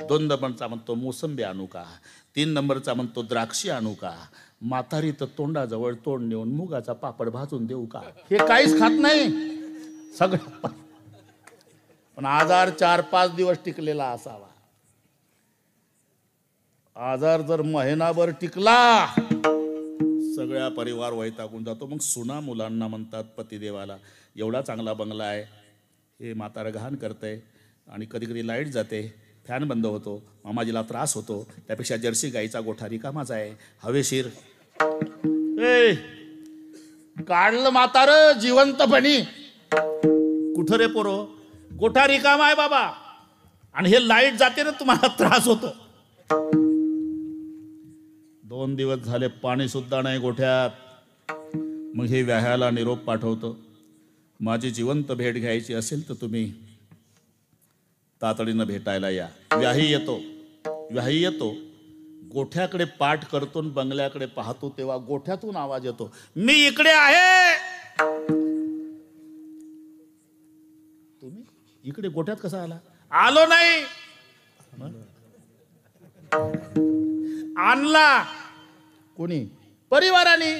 2 नंबरचा म्हणतो मोसंबी आणू का, 3 नंबरचा म्हणतो द्राक्षी आणू का, म्हातारी तर तोंडाजवळ तोंड नेऊन मुगाचा पापड भाजून देऊ का. हे काहीच खात नाही सगळं. पण आजार 4-5 दिवस टिकलेला असावा. आजार जर महिनाभर टिकला, सगळ्या परिवार वैतागून जातो. मग सुना मुलांना म्हणतात पतिदेवाला, एवढा चांगला बंगला आहे, हे म्हातारं घाण करतंय आणि कधी कधी लाईट जाते, फॅन बंद होतो, मामाजीला त्रास होतो, त्यापेक्षा जर्सी गाईचा गोठा रिकामाच आहे, हवेशीर. काढलं म्हातारं जिवंतपणी. कुठं रे पोरो, गोठा रिकामा आहे बाबा, आणि हे लाईट जाते ना तुम्हाला त्रास होतो. 2 दिवस झाले पाणी सुद्धा नाही गोठ्यात. मग हे व्याह्याला निरोप पाठवतो, माझी जिवंत भेट घ्यायची असेल तर तुम्ही तातडीनं भेटायला या. व्याही येतो, गोठ्याकडे पाठ करतो, बंगल्याकडे पाहतो, तेव्हा गोठ्यातून आवाज येतो, मी इकडे आहे. तुम्ही इकडे गोठ्यात कसा आला? आलो नाही, आणला कोणी? परिवाराने.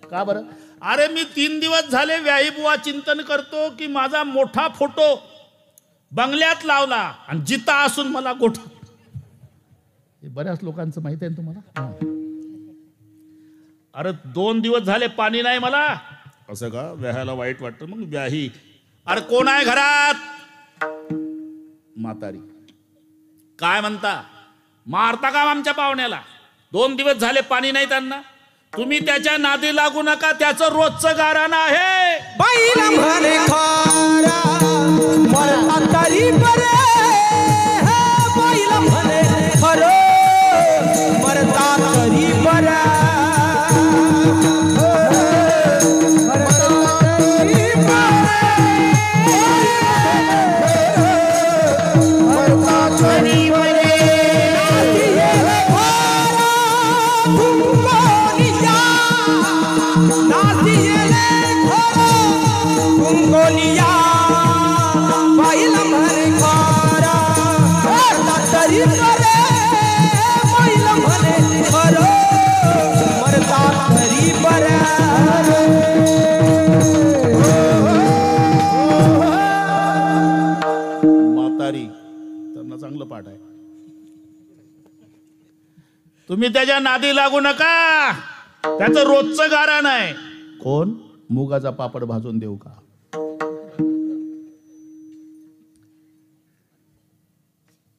का बरं? अरे मी 3 दिवस झाले व्याही बुवा चिंतन करतो की माझा मोठा फोटो बंगल्यात लावला आणि जिता असून मला गोठा. हे बऱ्याच लोकांचं माहिती आहे तुम्हाला. अरे 2 दिवस झाले पाणी नाही मला. असं का? व्याह्याला वाईट वाटतं. मग व्याही, अरे कोण आहे घरात? म्हातारी. काय म्हणता? मारता का आमच्या पाहुण्याला? 2 दिवस झाले पाणी नाही त्यांना. तुम्ही त्याच्या नादी लागू नका, त्याचं रोजचं गाराणं आहे.
बैल म्हणे खारा मरता तरी बरे, बैल म्हणे खरं मरता तरी बरे.
त्यांना चांगलं पाठ आहे. तुम्ही त्याच्या नादी लागू नका, त्याचं रोजचं गाराणं आहे. कोण? मुगाचा पापड भाजून देऊ का?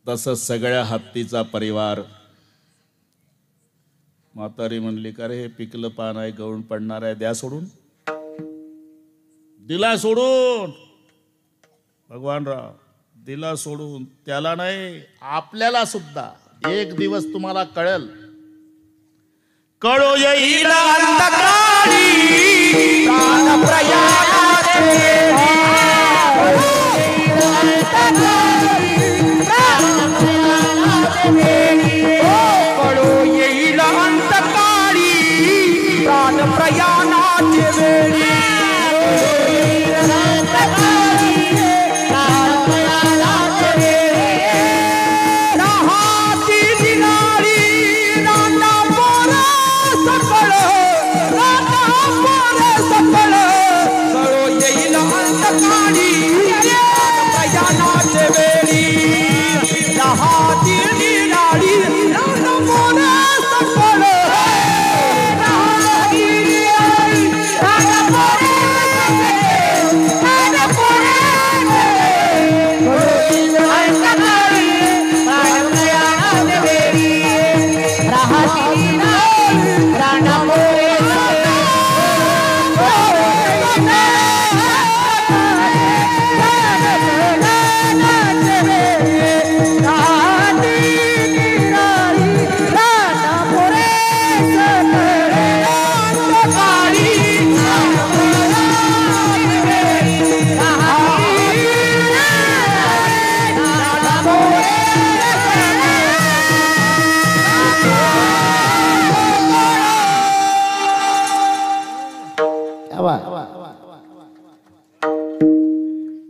तसं सगळ्या हत्तीचा परिवार. म्हातारी म्हणली, का रे हे पिकलं पान आहे, गळून पडणार आहे, द्या सोडून. दिला सोडून. भगवानराव दिला सोडून. त्याला नाही, आपल्याला सुद्धा. एक दिवस तुम्हाला कळेल. कळो येईल
अंतकाळी प्राण प्रयाणाचे, प्रयाणाची वेळी राहाती दिनाळी राधा पोर सकळ राधा पोर सकळ कळो येईल अंतकाळी प्रयाणाची वेळी राहाती दिनाळी राधा पोर सकळ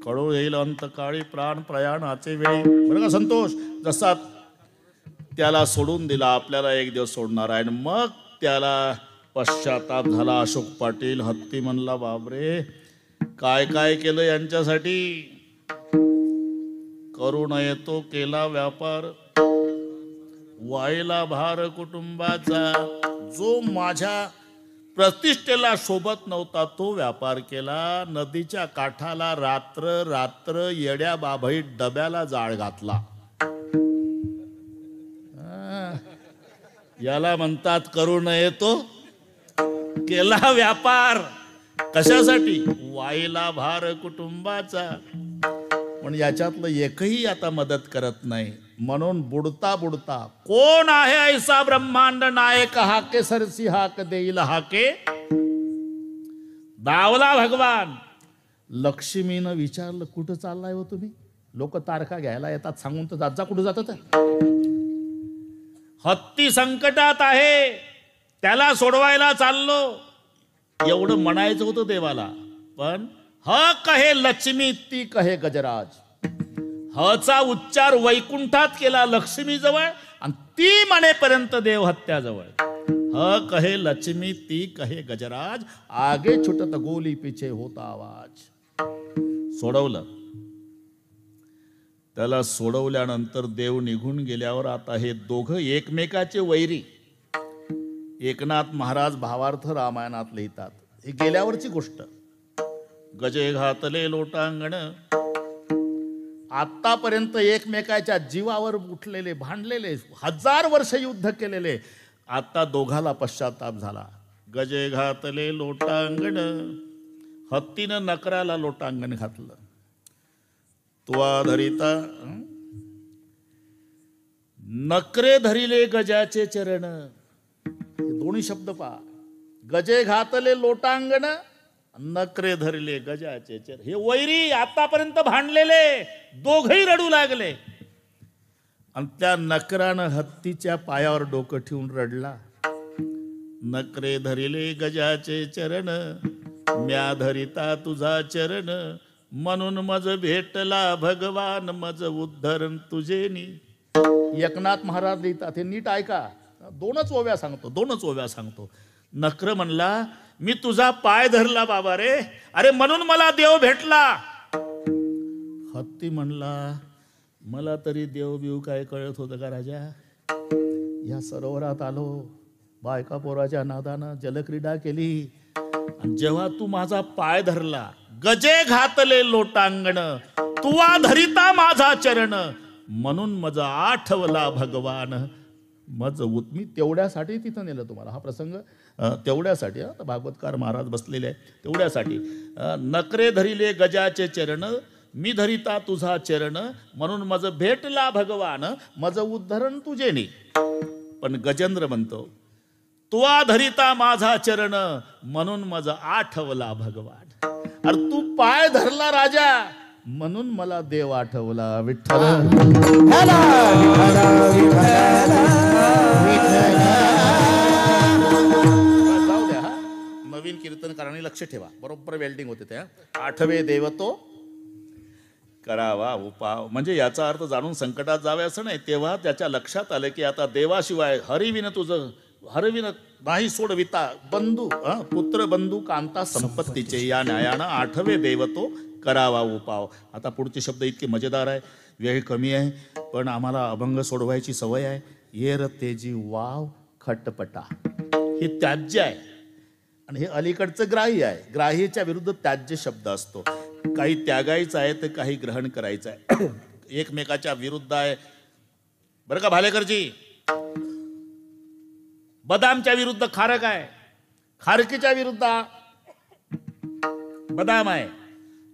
कळू येईल अंतकाळी प्राण प्रयाणाचे वेळी. बरं का संतोष, जसा त्याला सोडून दिला आपल्याला एक दिवस सोडणार आहे, आणि मग त्याला पश्चाताप झाला. अशोक पाटील हत्ती म्हणला, बापरे काय काय केलं यांच्यासाठी. करून येतो केला व्यापार, वाईला भार कुटुंबाचा. जो माझ्या प्रतिष्ठेला शोभत नव्हता तो व्यापार केला. नदीच्या काठाला रात्र रात्र येड्या बाभळी डब्याला जाळ घातला. याला म्हणतात करू नये तो केला व्यापार. कशासाठी? वाईला भार कुटुंबाचा. पण याच्यातलं एकही आता मदत करत नाही. म्हणून बुडता बुडता कोण आहे ऐसा ब्रह्मांड नायक, हाके सरसी हाक देईल हाके. दावला भगवान. लक्ष्मीनं विचारलं, कुठं चाललाय हो तुम्ही? लोक तारखा घ्यायला येतात, सांगून तर जात जा. कुठं जातात? हत्ती संकटात आहे, त्याला सोडवायला चाललो. एवढं म्हणायचं होतं देवाला. पण ह कहे लक्ष्मी ती कहे गजराज. हचा उच्चार वैकुंठात केला लक्ष्मीजवळ, आणि ती म्हणेपर्यंत देव हत्याजवळ. ह कहे लक्ष्मी ती कहे गजराज, आगे छुटत गोली पिछे होता आवाज. सोडवलं. त्याला सोडवल्यानंतर देव निघून गेल्यावर आता हे दोघं एकमेकाचे वैरी. एकनाथ महाराज भावार्थ रामायणात लिहितात. ही गेल्यावरची गोष्ट. गजे घातले लोटांगण. आतापर्यंत एकमेकाच्या जीवावर उठलेले, भांडलेले, 1000 वर्ष युद्ध केलेले, आता दोघाला पश्चाताप झाला. गजे घातले लोटांगण. हत्तीनं नकराला लोटांगण घातलं. तुवा धरिता नकरे धरिले गजाचे चरण. हे दोन्ही शब्द पहा. गजे घातले लोटांगण, नकरे धरले गजाचे चरण. हे वैरी आतापर्यंत भांडलेले दोघही रडू लागले. आणि त्या नकरानं हत्तीच्या पायावर डोकं ठेवून रडला. नकरे धरिले गजाचे चरण, म्या धरिता तुझा चरण. म्हणून मज भेटला भगवान, मज उद्धरण तुझेनी. एकनाथ महाराज लिहितात. हे नीट ऐका. दोनच ओव्या सांगतो. नकर म्हणला, मी तुझा पाय धरला बाबा रे, अरे म्हणून मला देव भेटला. हत्ती म्हणला, मला तरी देव बिव काय कळत होतं का राजा. या सरोवरात आलो, बायका पोराच्या नादानं जलक्रीडा केली, आणि जेव्हा तू माझा पाय धरला, गजे घातले लोटांगण, तुवा धरिता माझा चरण. म्हणून मज आठवला भगवान, मज मी तेवढ्यासाठी तिथं नेलं तुम्हाला. हा प्रसंग तेवढ्यासाठी. आता भागवतकार महाराज बसलेले आहे तेवढ्यासाठी. नकरे धरिले गजाचे चरण, मी धरिता तुझा चरण. म्हणून मज भेटला भगवान, मज उद्धरण तुझेनी. पण गजेंद्र म्हणतो, तुवा धरिता माझा चरण, म्हणून मज आठवला भगवान. अरे तू पाय धरला राजा, म्हणून मला देव आठवला. विठ्ठल जाऊ द्या. कारणाने लक्ष ठेवा, बरोबर वेल्डिंग होते त्या. आठवे देव तो करावा उपाव. म्हणजे याचा अर्थ जाणून संकटात जावे असं नाही. तेव्हा त्याच्या लक्षात आलं की आता देवाशिवाय हरिविन तुझं हरविन नाही सोडविता बंधू पुत्र बंधू कांता संपत्तीचे, या न्यायानं आठवे देव तो करावा उपाव. आता पुढचे शब्द इतके मजेदार आहे, वेळ कमी आहे, पण आम्हाला अभंग सोडवायची सवय आहे. येर तेजी वाव खटपटा, हे त्याज्य आहे आणि हे अलीकडचं ग्राह्य आहे. ग्राह्याच्या विरुद्ध त्याज्य शब्द असतो. काही त्यागायचं आहे तर काही ग्रहण करायचं आहे. एकमेकाच्या विरुद्ध आहे बरं का भालेकरजी. बदामच्या विरुद्ध खारक आहे, खारकीच्या विरुद्ध बदाम आहे,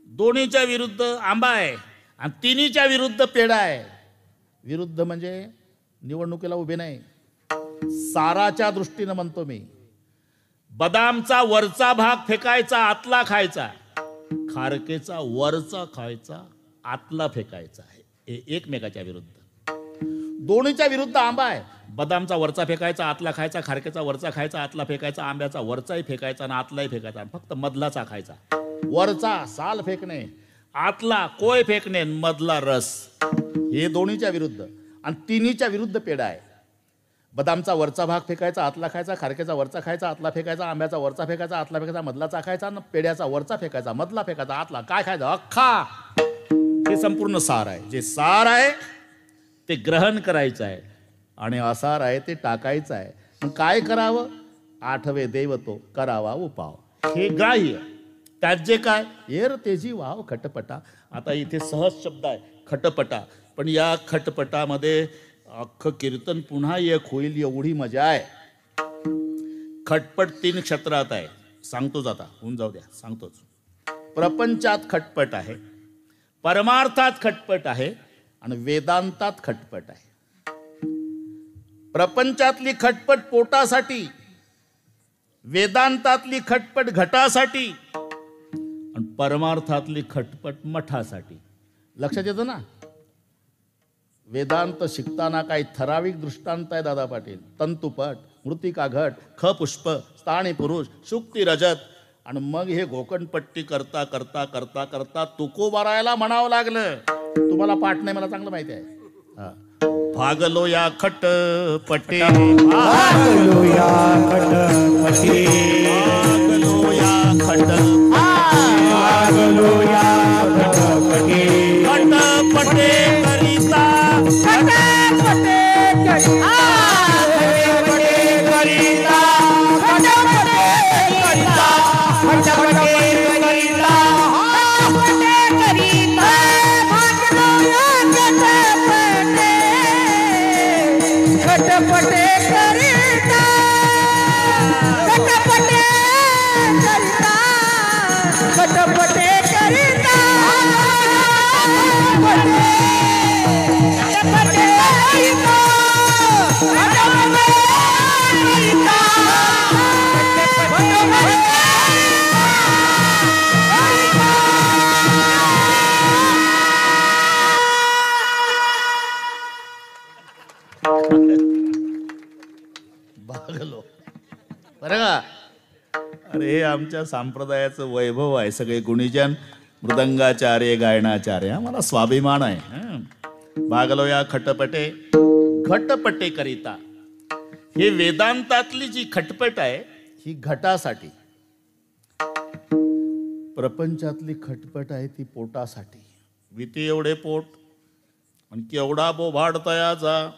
दोन्हीच्या विरुद्ध आंबा आहे आणि तिन्हीच्या विरुद्ध पेढा आहे. विरुद्ध म्हणजे निवडणुकीला उभे नाही, साराच्या दृष्टीनं म्हणतो मी. बदामचा वरचा भाग फेकायचा, आतला खायचा. खारकेचा वरचा खायचा, आतला फेकायचा आहे. एकमेकाच्या विरुद्ध. दोन्हीच्या विरुद्ध आंबा आहे. बदामचा वरचा फेकायचा, आतला खायचा. खारकेचा वरचा खायचा, आतला फेकायचा. आंब्याचा वरचाही फेकायचा आणि आतलाही फेकायचा. फक्त मधलाचा खायचा. वरचा साल फेकणे, आतला कोय फेकणे, मधला रस. हे दोन्हीच्या विरुद्ध. आणि तिन्हीच्या विरुद्ध पेढा आहे. बदामचा वरचा भाग फेकायचा, आतला खायचा. खारकेचा वरचा खायचा, आतला फेकायचा. आंब्याचा वरचा फेकायचा, आतला फेकायचा. मधला चाखायचा. आणि पेढ्याचा वरचा फेकायचा, मधला फेकायचा, आतला. काय खायचं? अख्खा. हे संपूर्ण सार आहे. जे सार आहे ते ग्रहण करायचं आहे आणि असार आहे ते टाकायचं आहे. मग काय करावं? आठवे देव तो करावा उपाव. हे ग्राह्य. त्यात जे काय येर तेजी वाव खटपटा. आता इथे सहज शब्द आहे खटपटा, पण या खटपटामध्ये अख्खं कीर्तन पुन्हा एक होईल एवढी मजा आहे. खटपट 3 क्षेत्रात आहे. सांगतोच आता, होऊन जाऊ द्या, सांगतोच. प्रपंचात खटपट आहे, परमार्थात खटपट आहे आणि वेदांतात खटपट आहे. प्रपंचातली खटपट पोटासाठी, वेदांतातली खटपट घटासाठी आणि परमार्थातली खटपट मठासाठी. लक्षात येतं ना? वेदांत शिकताना काही ठराविक दृष्टांत आहे दादा पाटील. तंतुपट, मृतिका घट, ख पुष्प, स्थानी पुरुष, शुक्ती रजत. आणि मग हे घोकणपट्टी करता करता करता करता तुकोबारायला म्हणावं लागलं. तुम्हाला पाठ नाही, मला चांगलं माहिती आहे. भागलो या खटपटे,
भागलो या खटपटे,
भागलो या खटपटे,
भागलो या खटपटे,
खटपटे करिता,
खटपटे करिता, खटपटे करिता, खटपटे करिता, खटपटे करिता, खटपटे करिता, भागलो या खटपटे, खटपटे करिता, खटपटे करिता, खटपटे करिता, खटपटे करिता, खटपटे करिता,
भागलो. बरं का? अरे हे आमच्या संप्रदायाचं वैभव आहे. सगळे गुणीजन, मृदंगाचार्य, गायनाचार्य. हा मला स्वाभिमान आहे. भागलो या खटपटे, घटपटे करिता. हे वेदांतातली जी खटपट आहे ही घटासाठी. प्रपंचातली खटपट आहे ती पोटासाठी. विती एवढे पोट आणि केवढा बोभाड तयाचा.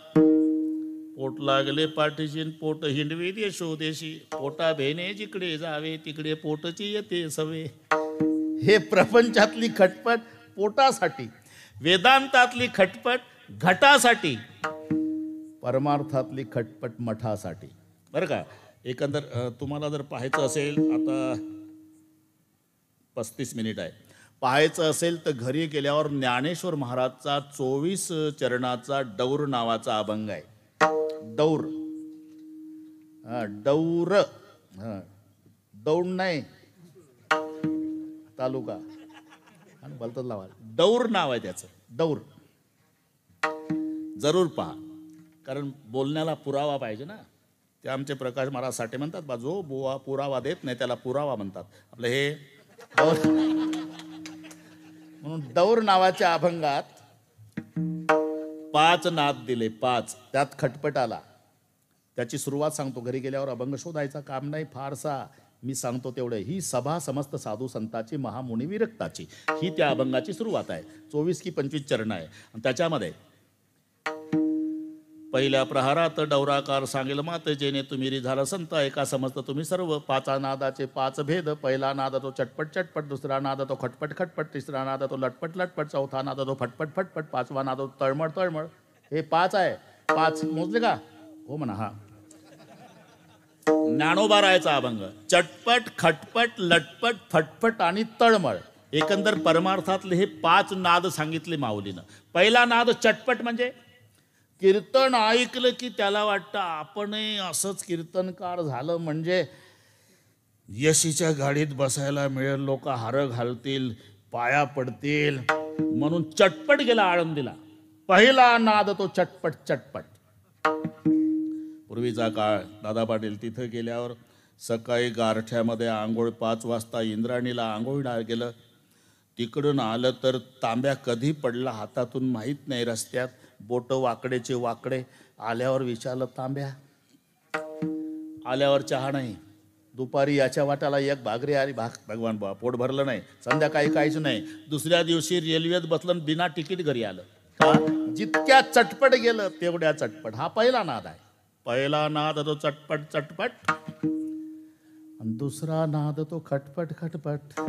पोट लागले पाठीशी, पोट हिंडवी देशोदेशी. पोटा भेने जिकडे जावे तिकडे पोटची येते सवे. हे प्रपंचातली खटपट पोटासाठी, वेदांतातली खटपट घटासाठी, परमार्थातली खटपट मठासाठी. बरं का? एकंदर तुम्हाला जर पाहायचं असेल, आता 35 मिनिट आहे, पाहायचं असेल तर घरी गेल्यावर ज्ञानेश्वर महाराजचा 24 चरणाचा डौर नावाचा अभंग आहे. डौर, डौर, दौड नाही, तालुका आणि बोलतात लावा. डौर नाव आहे त्याचं, डौर. जरूर पहा, कारण बोलण्याला पुरावा पाहिजे ना. ते आमचे प्रकाश महाराज साठे म्हणतात बा जो बुवा पुरावा देत नाही त्याला पुरावा म्हणतात. आपलं हे दौर म्हणून दौर नावाच्या अभंगात 5 नाद दिले, 5. त्यात खटपट आला. त्याची सुरुवात सांगतो. घरी गेल्यावर अभंग शोधायचा काम नाही फारसा, मी सांगतो तेवढं. ही सभा समस्त साधू संतांची महामुनी विरक्ताची, ही त्या अभंगाची सुरुवात आहे. 24 की 25 चरण आहे. आणि त्याच्यामध्ये पहिल्या प्रहारात डौराकार सांगेल माते जेणे तुम्ही रिझाला संत एका समजत तुम्ही सर्व. 5 नादाचे 5 भेद. पहिला नाद तो चटपट चटपट, दुसरा नाद तो खटपट खटपट, तिसरा नाद तो लटपट लटपट, चौथा नाद तो फटपट फटपट, 5वा नाद तो तळमळ तळमळ. हे 5 आहे. 5 मोजले का? हो म्हणा. हा ज्ञानोबा रायाचा अभंग. चटपट खटपट लटपट फटफट आणि तळमळ, एकंदर परमार्थातले हे 5 नाद सांगितले माऊलीनं. पहिला नाद चटपट म्हणजे कीर्तन ऐकलं की त्याला वाटतं आपणही असंच कीर्तनकार झालं म्हणजे यशीच्या गाडीत बसायला मिळेल, लोक हार घालतील, पाया पडतील, म्हणून चटपट गेला आळंदीला. पहिला नाद तो चटपट चटपट. पूर्वीचा काळ दादा पाटील तिथं गेल्यावर सकाळी गारठ्यामध्ये आंघोळ 5 वाजता इंद्राणीला आंघोळीला गेलं. तिकडून आलं तर तांब्या कधी पडला हातातून माहीत नाही. रस्त्यात बोट वाकडेचे वाकडे. आल्यावर विचारलं तांब्या. आल्यावर चहा नाही. दुपारी याच्या वाट्याला एक भाकरी आली. भगवान बा पोट भरलं नाही. संध्याकाळी काहीच नाही. दुसऱ्या दिवशी रेल्वेत बसलं बिना तिकीट घरी आलं. का? जितक्या चटपट गेलं तेवढ्या चटपट. हा पहिला नाद आहे. पहिला नाद तो चटपट चटपट, आणि दुसरा नाद तो खटपट खटपट.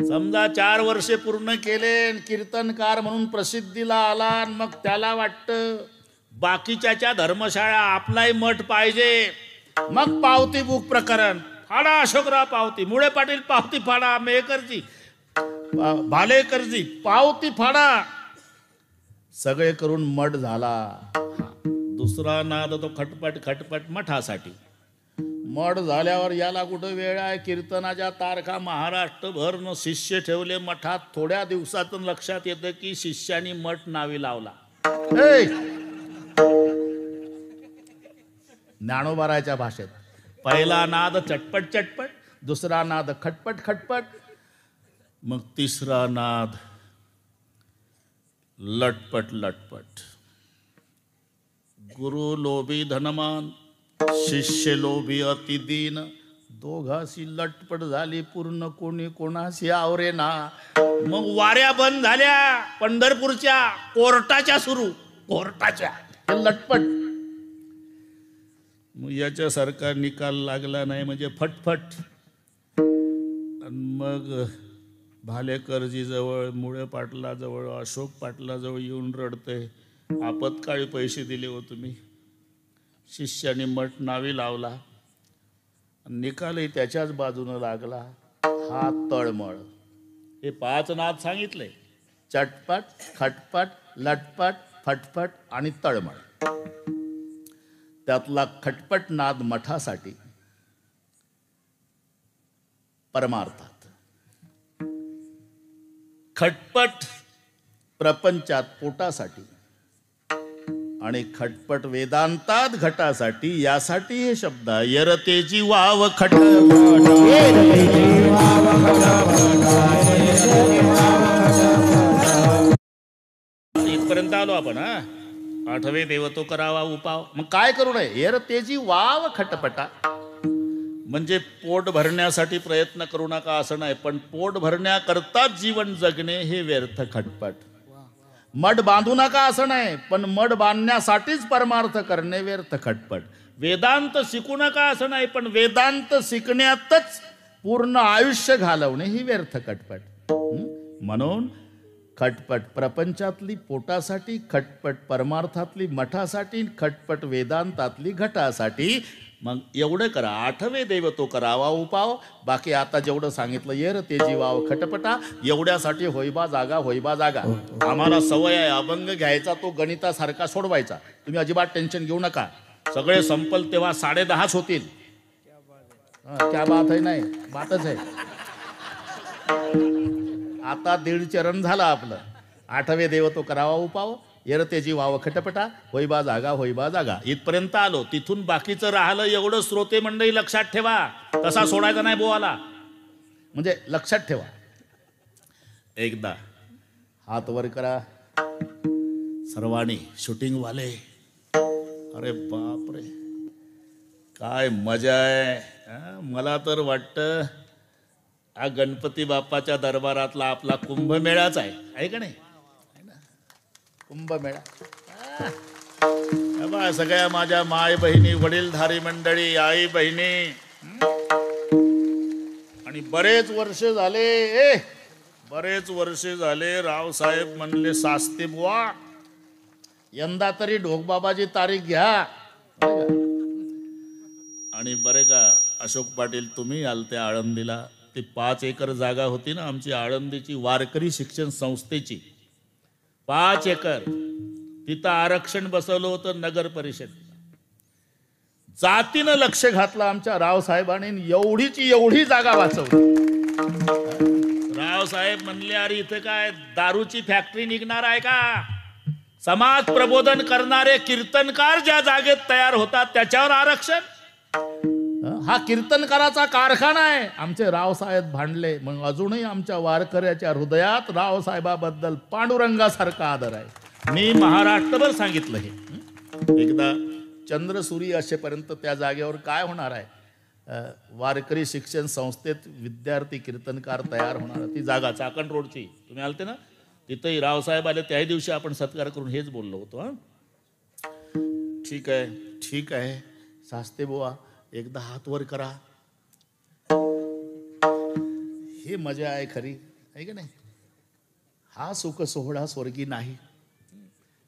समजा 4 वर्षे पूर्ण केले, कीर्तनकार म्हणून प्रसिद्धीला आला, मग त्याला वाटतं बाकीच्या धर्मशाळा आपलाही मठ पाहिजे. मग पावती बुक प्रकरण. फाडा अशोकराव पावती, मुळे पाटील पावती फाडा, मेहकरजी भालेकरजी पावती फाडा. सगळे करून मठ झाला. दुसरा नाद तो खटपट खटपट मठासाठी. मठ झाल्यावर याला कुठं वेळ आहे? कीर्तनाच्या तारखा महाराष्ट्रभर न शिष्य ठेवले मठात. थोड्या दिवसातून लक्षात येतं की शिष्यानी मठ नावी लावला. ज्ञानोबाराच्या भाषेत पहिला नाद चटपट चटपट, दुसरा नाद खटपट खटपट, मग तिसरा नाद लटपट लटपट. गुरु लोभी धनमान, शिष्य लोभी अति दीन. दोघाशी लटपट झाली पूर्ण, कोणी कोणाशी आवरे ना. मग वाऱ्या बंद झाल्या पंढरपूरच्या, कोर्टाच्या सुरू. कोर्टाच्या लटपट. मग याच्यासारखा निकाल लागला नाही म्हणजे फटफट. मग भालेकरजीजवळ, मुळे पाटलाजवळ, अशोक पाटलाजवळ येऊन रडते, आपत्काळी पैसे दिले हो तुम्ही. शिष्याने मठ नावी लावला, निकालही त्याच्याच बाजूनं लागला. हा तळमळ. हे 5 नाद सांगितले. चटपट खटपट लटपट फटफट आणि तळमळ. त्यातला खटपट नाद मठासाठी, परमार्थात. खटपट प्रपंचात पोटासाठी, आणि खटपट वेदांतात घटासाठी. यासाठी हे शब्द यरतेची वाव खटपट. इथपर्यंत आलो आपण. 8वे देव तो करावा उपाव. मग काय करू नये? यरतेची वाव खटपटा म्हणजे पोट भरण्यासाठी प्रयत्न करू नका असं नाही, पण पोट भरण्याकरताच जीवन जगणे हे व्यर्थ खटपट. मठ बांधू नका असं नाही, पण मठ बांधण्यासाठीच परमार्थ करणे व्यर्थ खटपट. वेदांत शिकू नका असं नाही, पण वेदांत शिकण्यातच पूर्ण आयुष्य घालवणे ही व्यर्थ खटपट. म्हणून खटपट प्रपंचातली पोटासाठी, खटपट परमार्थातली मठासाठी, खटपट वेदांतातली घटासाठी. मग एवढं करा. 8वे देव तो करावा उपाव. बाकी आता जेवढं सांगितलं येर तेजी वाव खटपटा, एवढ्यासाठी होईबा जागा, होईबा जागा. आम्हाला सवय आहे अभंग घ्यायचा, तो गणितासारखा सोडवायचा. तुम्ही अजिबात टेन्शन घेऊ नका. सगळे संपल तेव्हा 10:30 होतील. क्या बात आहे? नाही बातच आहे. आता 1.5 चरण झालं आपलं. 8वे देव तो करावा उपाव. येरतेची वाव खटपटा होईबा जागा होईबा जागा इथपर्यंत आलो. तिथून बाकीचं राहिलं एवढं श्रोते मंडळी लक्षात ठेवा. तसा सोडायचा नाही बोवाला, म्हणजे लक्षात ठेवा. एकदा हात वर करा सर्वांनी, शूटिंगवाले. अरे बापरे काय मजा आहे. मला तर वाटतं हा गणपती बाप्पाच्या दरबारातला आपला कुंभमेळाच आहे का नाही? कुंभमेळा. बा सगळ्या माझ्या माय बहिणी, वडीलधारी मंडळी, आई बहिणी. आणि बरेच वर्ष झाले रावसाहेब म्हणले सास्ते बुवा यंदा तरी ढोकबाबाची तारीख घ्या. आणि बरे का अशोक पाटील तुम्ही आलते आळंदीला. ती 5 एकर जागा होती ना आमची आळंदीची वारकरी शिक्षण संस्थेची, 5 एकर. तिथं आरक्षण बसवलं होतं नगर परिषद. जातीनं लक्ष घातलं आमच्या रावसाहेबांनी, एवढी जागा वाचवली. रावसाहेब म्हणले अरे इथं काय दारूची फॅक्टरी निघणार आहे का? समाज प्रबोधन करणारे कीर्तनकार ज्या जागेत तयार होतात त्याच्यावर आरक्षण. हा कीर्तनकाराचा कारखाना आहे. आमचे रावसाहेब भांडले. मग अजूनही आमच्या वारकऱ्याच्या हृदयात रावसाहेबाबद्दल पांडुरंगासारखा आदर आहे. मी महाराष्ट्रभर सांगितलं हे. एकदा चंद्रसूरी असेपर्यंत त्या जागेवर काय होणार आहे? वारकरी शिक्षण संस्थेत विद्यार्थी कीर्तनकार तयार होणार. ती जागा चाकण रोडची, तुम्ही आलते ना तिथंही रावसाहेब आले. त्याही दिवशी आपण सत्कार करून हेच बोललो होतो. ठीक आहे सास्ते बुवा एकदा हात वर करा. हे मजा आहे खरी, आहे का नाही? हा सुख सोहळा स्वर्गी नाही.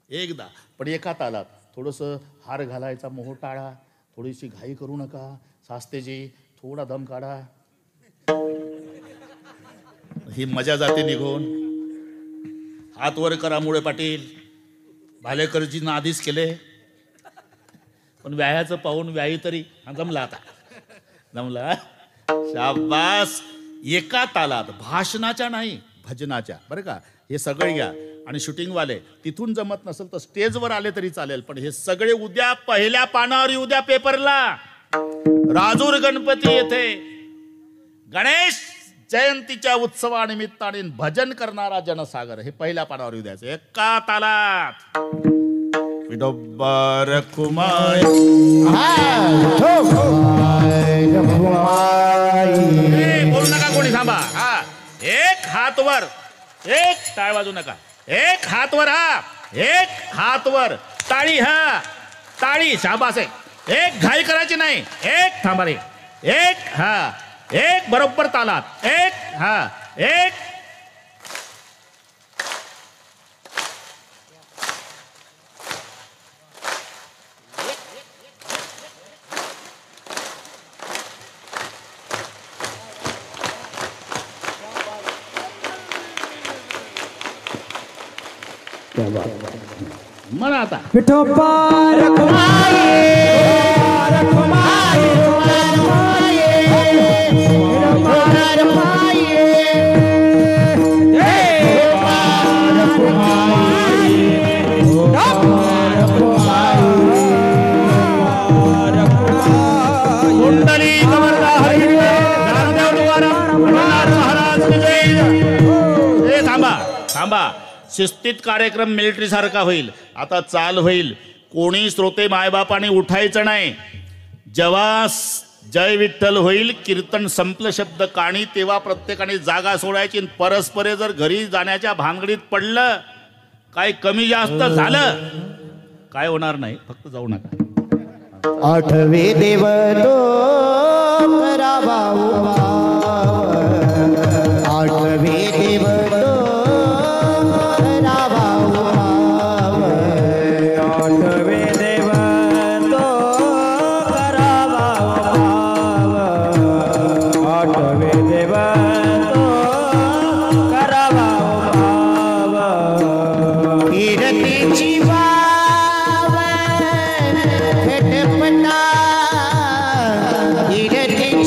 एकदा पण एका तालात थोडंसं हार घालायचा मोह टाळा. थोडीशी घाई करू नका सास्तेजी, थोडा दम काढा. ही मजा जाते निघून. हात वर करा मुळे पाटील. भालेकरजींना आधीच केले पण व्यायाचं पाहून व्यायी तरी जमला. आता जमला. शाबास. एका तालात, भाषणाच्या नाही भजनाच्या, बरं का? हे सगळे घ्या. आणि शूटिंगवाले तिथून जमत नसेल तर स्टेजवर आले तरी चालेल, पण हे सगळे उद्या पहिल्या पानावर उद्या पेपरला. राजूर गणपती येथे गणेश जयंतीच्या उत्सवानिमित्ताने भजन करणारा जनसागर हे पहिल्या पानावर येऊ द्यायचं एका तालात. विडोबर कुमार बोलू नका कोणी, थांबा. हा एक हात वर, एक टाळ वाजू नका. एक हात वर, हा एक हात वर. टाळी, हा टाळी. शाबास आहे. एक घाई करायची नाही. एक थांबा रे. एक, हा एक बरोबर तालात. एक, हा एक. म्हणा आता.
विठोबा
थांबा. शिस्तीत कार्यक्रम मिलिटरी सारखा होईल. आता चाल होईल. कोणी श्रोते मायबापाने उठायचं नाही. जेव्हा जय विठ्ठल होईल, कीर्तन संपलं शब्द काणी, तेव्हा प्रत्येकाने जागा सोडायची. परस्परे जर घरी जाण्याच्या भानगडीत पडलं, काय कमी जास्त झालं, काय होणार नाही. फक्त जाऊ नका.
आठवे देव तो करावा उभाव. आठवे देव तो करावा उभाव.
आठवे देव तो करावा उभाव. आठवे देव तो करावा उभाव.
कीर्तीची वाव खटपटा. कीर्तीची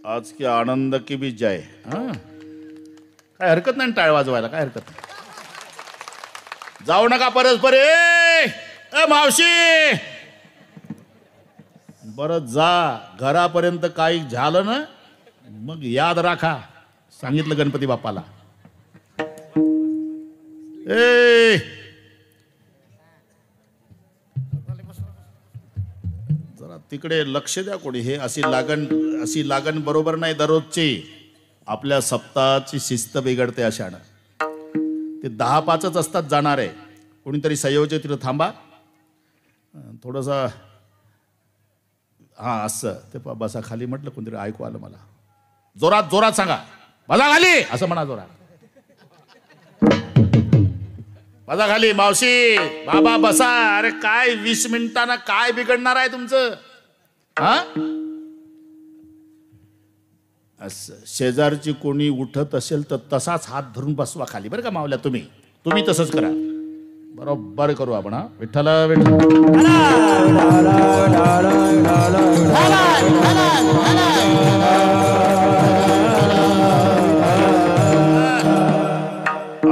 आज की आनंद की भी जय. काय हरकत नाही टाळ वाजवायला, काय हरकत नाही. जाऊ नका परस्पर. ए मावशी, बरं जा घरापर्यंत. काही झालं ना मग याद राखा, सांगितलं गणपती बाप्पाला. ए जरा तिकडे लक्ष द्या कोणी. हे अशी लागण बरोबर नाही दररोजची. आपल्या सप्ताहाची शिस्त बिघडते अशानं. ते 10-5 असतात जाणारे. कोणीतरी संयोजक तिथं थांबा, थोडंसं हां असं ते बसा खाली म्हटलं, कोणतरी ऐकू आलं मला. जोरात जोरात सांगा, बसा खाली असं म्हणा जोरात. बसा खाली. मावशी बाबा बसा. अरे काय 20 मिनिटांना काय बिघडणार आहे तुमचं? हा असं शेजारची कोणी उठत असेल तर तसाच हात धरून बसवा खाली बरं का मावल्या. तुम्ही तसंच करा. बरोबर करू आपण. हा विठ्ठल विठ्ठल.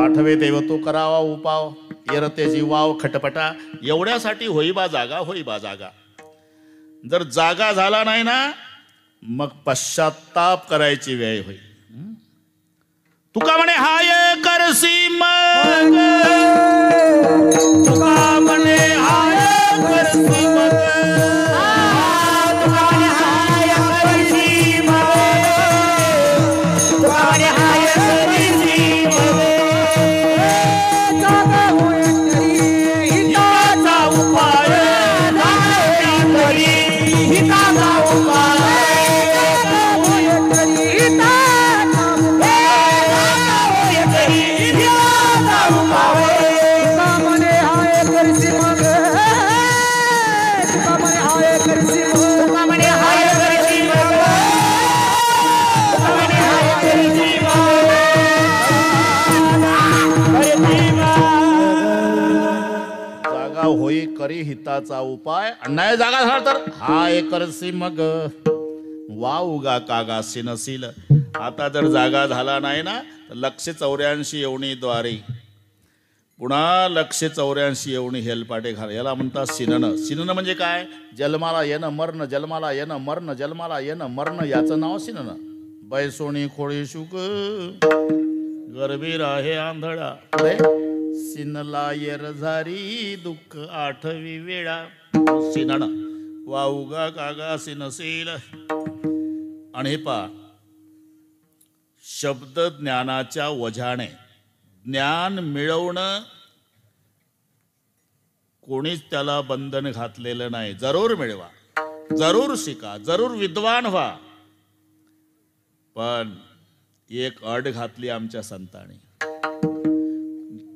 आठवे देव तो करावा उपाव, येरतेची वाव खटपटा. एवढ्यासाठी होईबा जागा, होईबा जागा. जर जागा झाला नाही ना मग पश्चाताप करायची वेळ होईल. तुका म्हणे हाय करसी मग, तुका म्हणे हाय करसी मग, तुका म्हणे हाय करसी मग, तुका म्हणे हाय करसी मग.
जागा होय तरी
हिताचा उपाय, हिताचा उपाय.
होय तरी तुका म्हणे हाय करसी मग, तुका म्हणे हाय करसी मग,
तुका म्हणे हाय करसी मग, तुका म्हणे हाय करसी
जागा होई करी हिताचा उपाय. नाही जागा झाला तर हाय करसी मग, वावगा कागा सिनसील. आता जर जागा झाला नाही ना तर 184 येवणीद्वारे पुन्हा 184 येवणी हेलपाटे घाल. याला म्हणतात सिनन. सिनन म्हणजे काय? जन्माला येणं मरण, जन्माला येणं मरण, जन्माला येणं मरण, याचं नाव सिनन. बैसोणी खोळी शुक गरबीर आहे आंधळा. पुढे सिनला येर झारी दुःख 8वी वेळा. सिनन वाऊगा कागा सिनसील. आणि हे पा शब्द ज्ञानाच्या वजाने ज्ञान मिळवणं कोणीच त्याला बंधन घातलेलं नाही. जरूर मिळवा, जरूर शिका, जरूर विद्वान व्हा. पण एक अट घातली आमच्या संतांनी.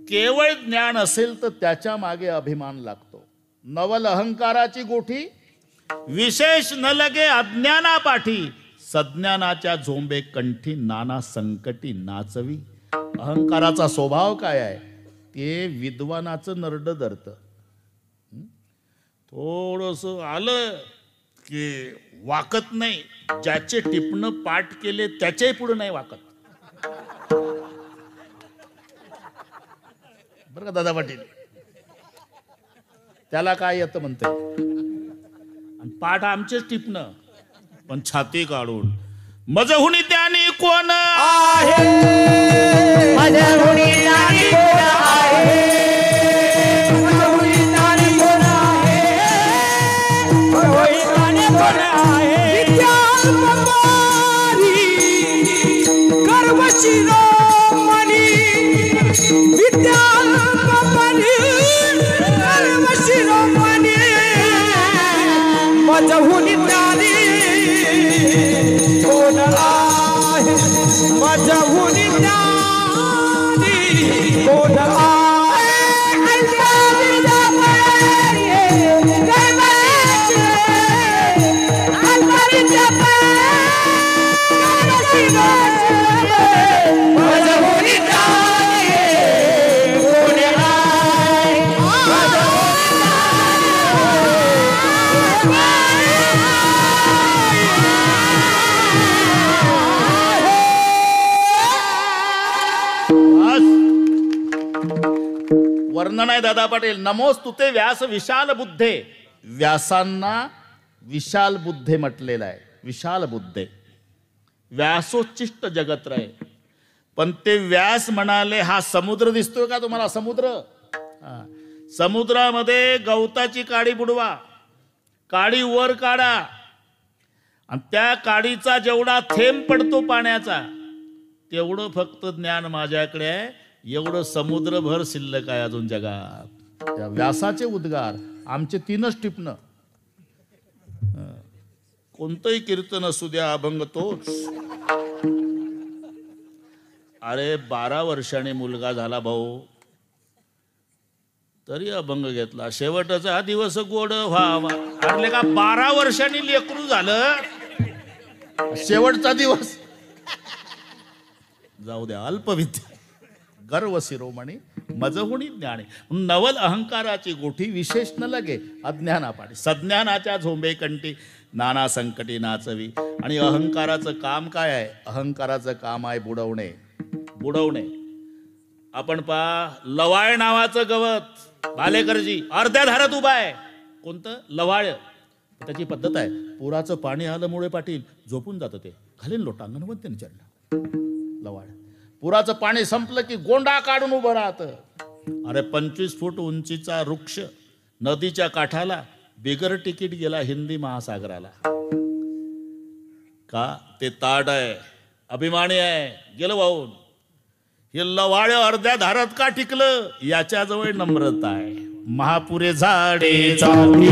केवळ ज्ञान असेल तर त्याच्या मागे अभिमान लागतो. नवल अहंकाराची गोठी, विशेष न लगे अज्ञाना पाठी. सज्ञानाच्या झोंबे कंठी, नाना संकटी नाचवी. अहंकाराचा स्वभाव काय आहे? ते विद्वानाचं नरड धरतं. थोडस आलं की वाकत नाही. ज्याचे टिपणं पाठ केले त्याच्याही पुढे नाही वाकत. बरं का दादा पाटील? त्याला काय येतं म्हणते. आणि पाठ आमचेच टिपणं, पण छाती काढून मजहुनी त्यानी कोण आहे,
मजहुनी त्यानी कोण आहे, मजहुनी त्यानी कोण आहे, मजहुनी त्यानी कोण आहे.
विद्यापमारी गर्व शिरोमणी, विद्यापमारी गर्व शिरोमणी, मजहुनी त्यानी कोण आहे, मजहुनी त्यानी कोण आहे.
वर्णन आहे दादा पाटील. नमोस्तुते व्यास विशाल बुद्धे. व्यासांना विशाल बुद्धे म्हटलेलं आहे. विशाल बुद्धे, व्यासोच्चिष्ट जगत रहे. पण ते व्यास म्हणाले, हा समुद्र दिसतोय का तुम्हाला? समुद्र, समुद्रामध्ये गवताची काडी बुडवा, काडी वर काढा, आणि त्या काडीचा जेवढा थेंब पडतो पाण्याचा तेवढं फक्त ज्ञान माझ्याकडे आहे. एवढं समुद्रभर शिल्लक आहे अजून जगात. त्या व्यासाचे उद्गार आमचे 3च टिपणं. कोणतंही कीर्तन असू द्या अभंग तोच. अरे 12 वर्षांनी मुलगा झाला भाऊ तरी अभंग घेतला. शेवटचा दिवस गोड व्हावा. अरे का 12 वर्षांनी लेकरू झालं शेवटचा दिवस. जाऊ द्या अल्पविद्या गर्व शिरोमणी मजहुणी ज्ञाने. नवल अहंकाराची गोठी विशेष न लगे अज्ञाना पाडी. सज्ञानाच्या झोंबे कंठी नाना संकटी नाचवी. आणि अहंकाराचं काम काय आहे? अहंकाराचं काम आहे बुडवणे. बुडवणे. आपण पहा लवाळ नावाचं गवत भालेकरजी अर्ध्या धारात उभा आहे. कोणतं? लवाळ. त्याची पद्धत आहे पुराचं पाणी आलं मुळे पाटील झोपून जातं ते घालीन लोटांगण व त्यांनी चढलं. लवाळ. पुराचं पाणी संपलं की गोंडा काढून उभं राहतं. अरे 25 फूट उंचीचा वृक्ष नदीच्या काठाला बिगर तिकीट गेला हिंदी महासागराला. का? ते ताड आहे अभिमानी आहे गेलं वाहून. हे लवाळ अर्ध्या धारात का टिकलं? याच्याजवळ नम्रता आहे. महापुरे झाडे जाती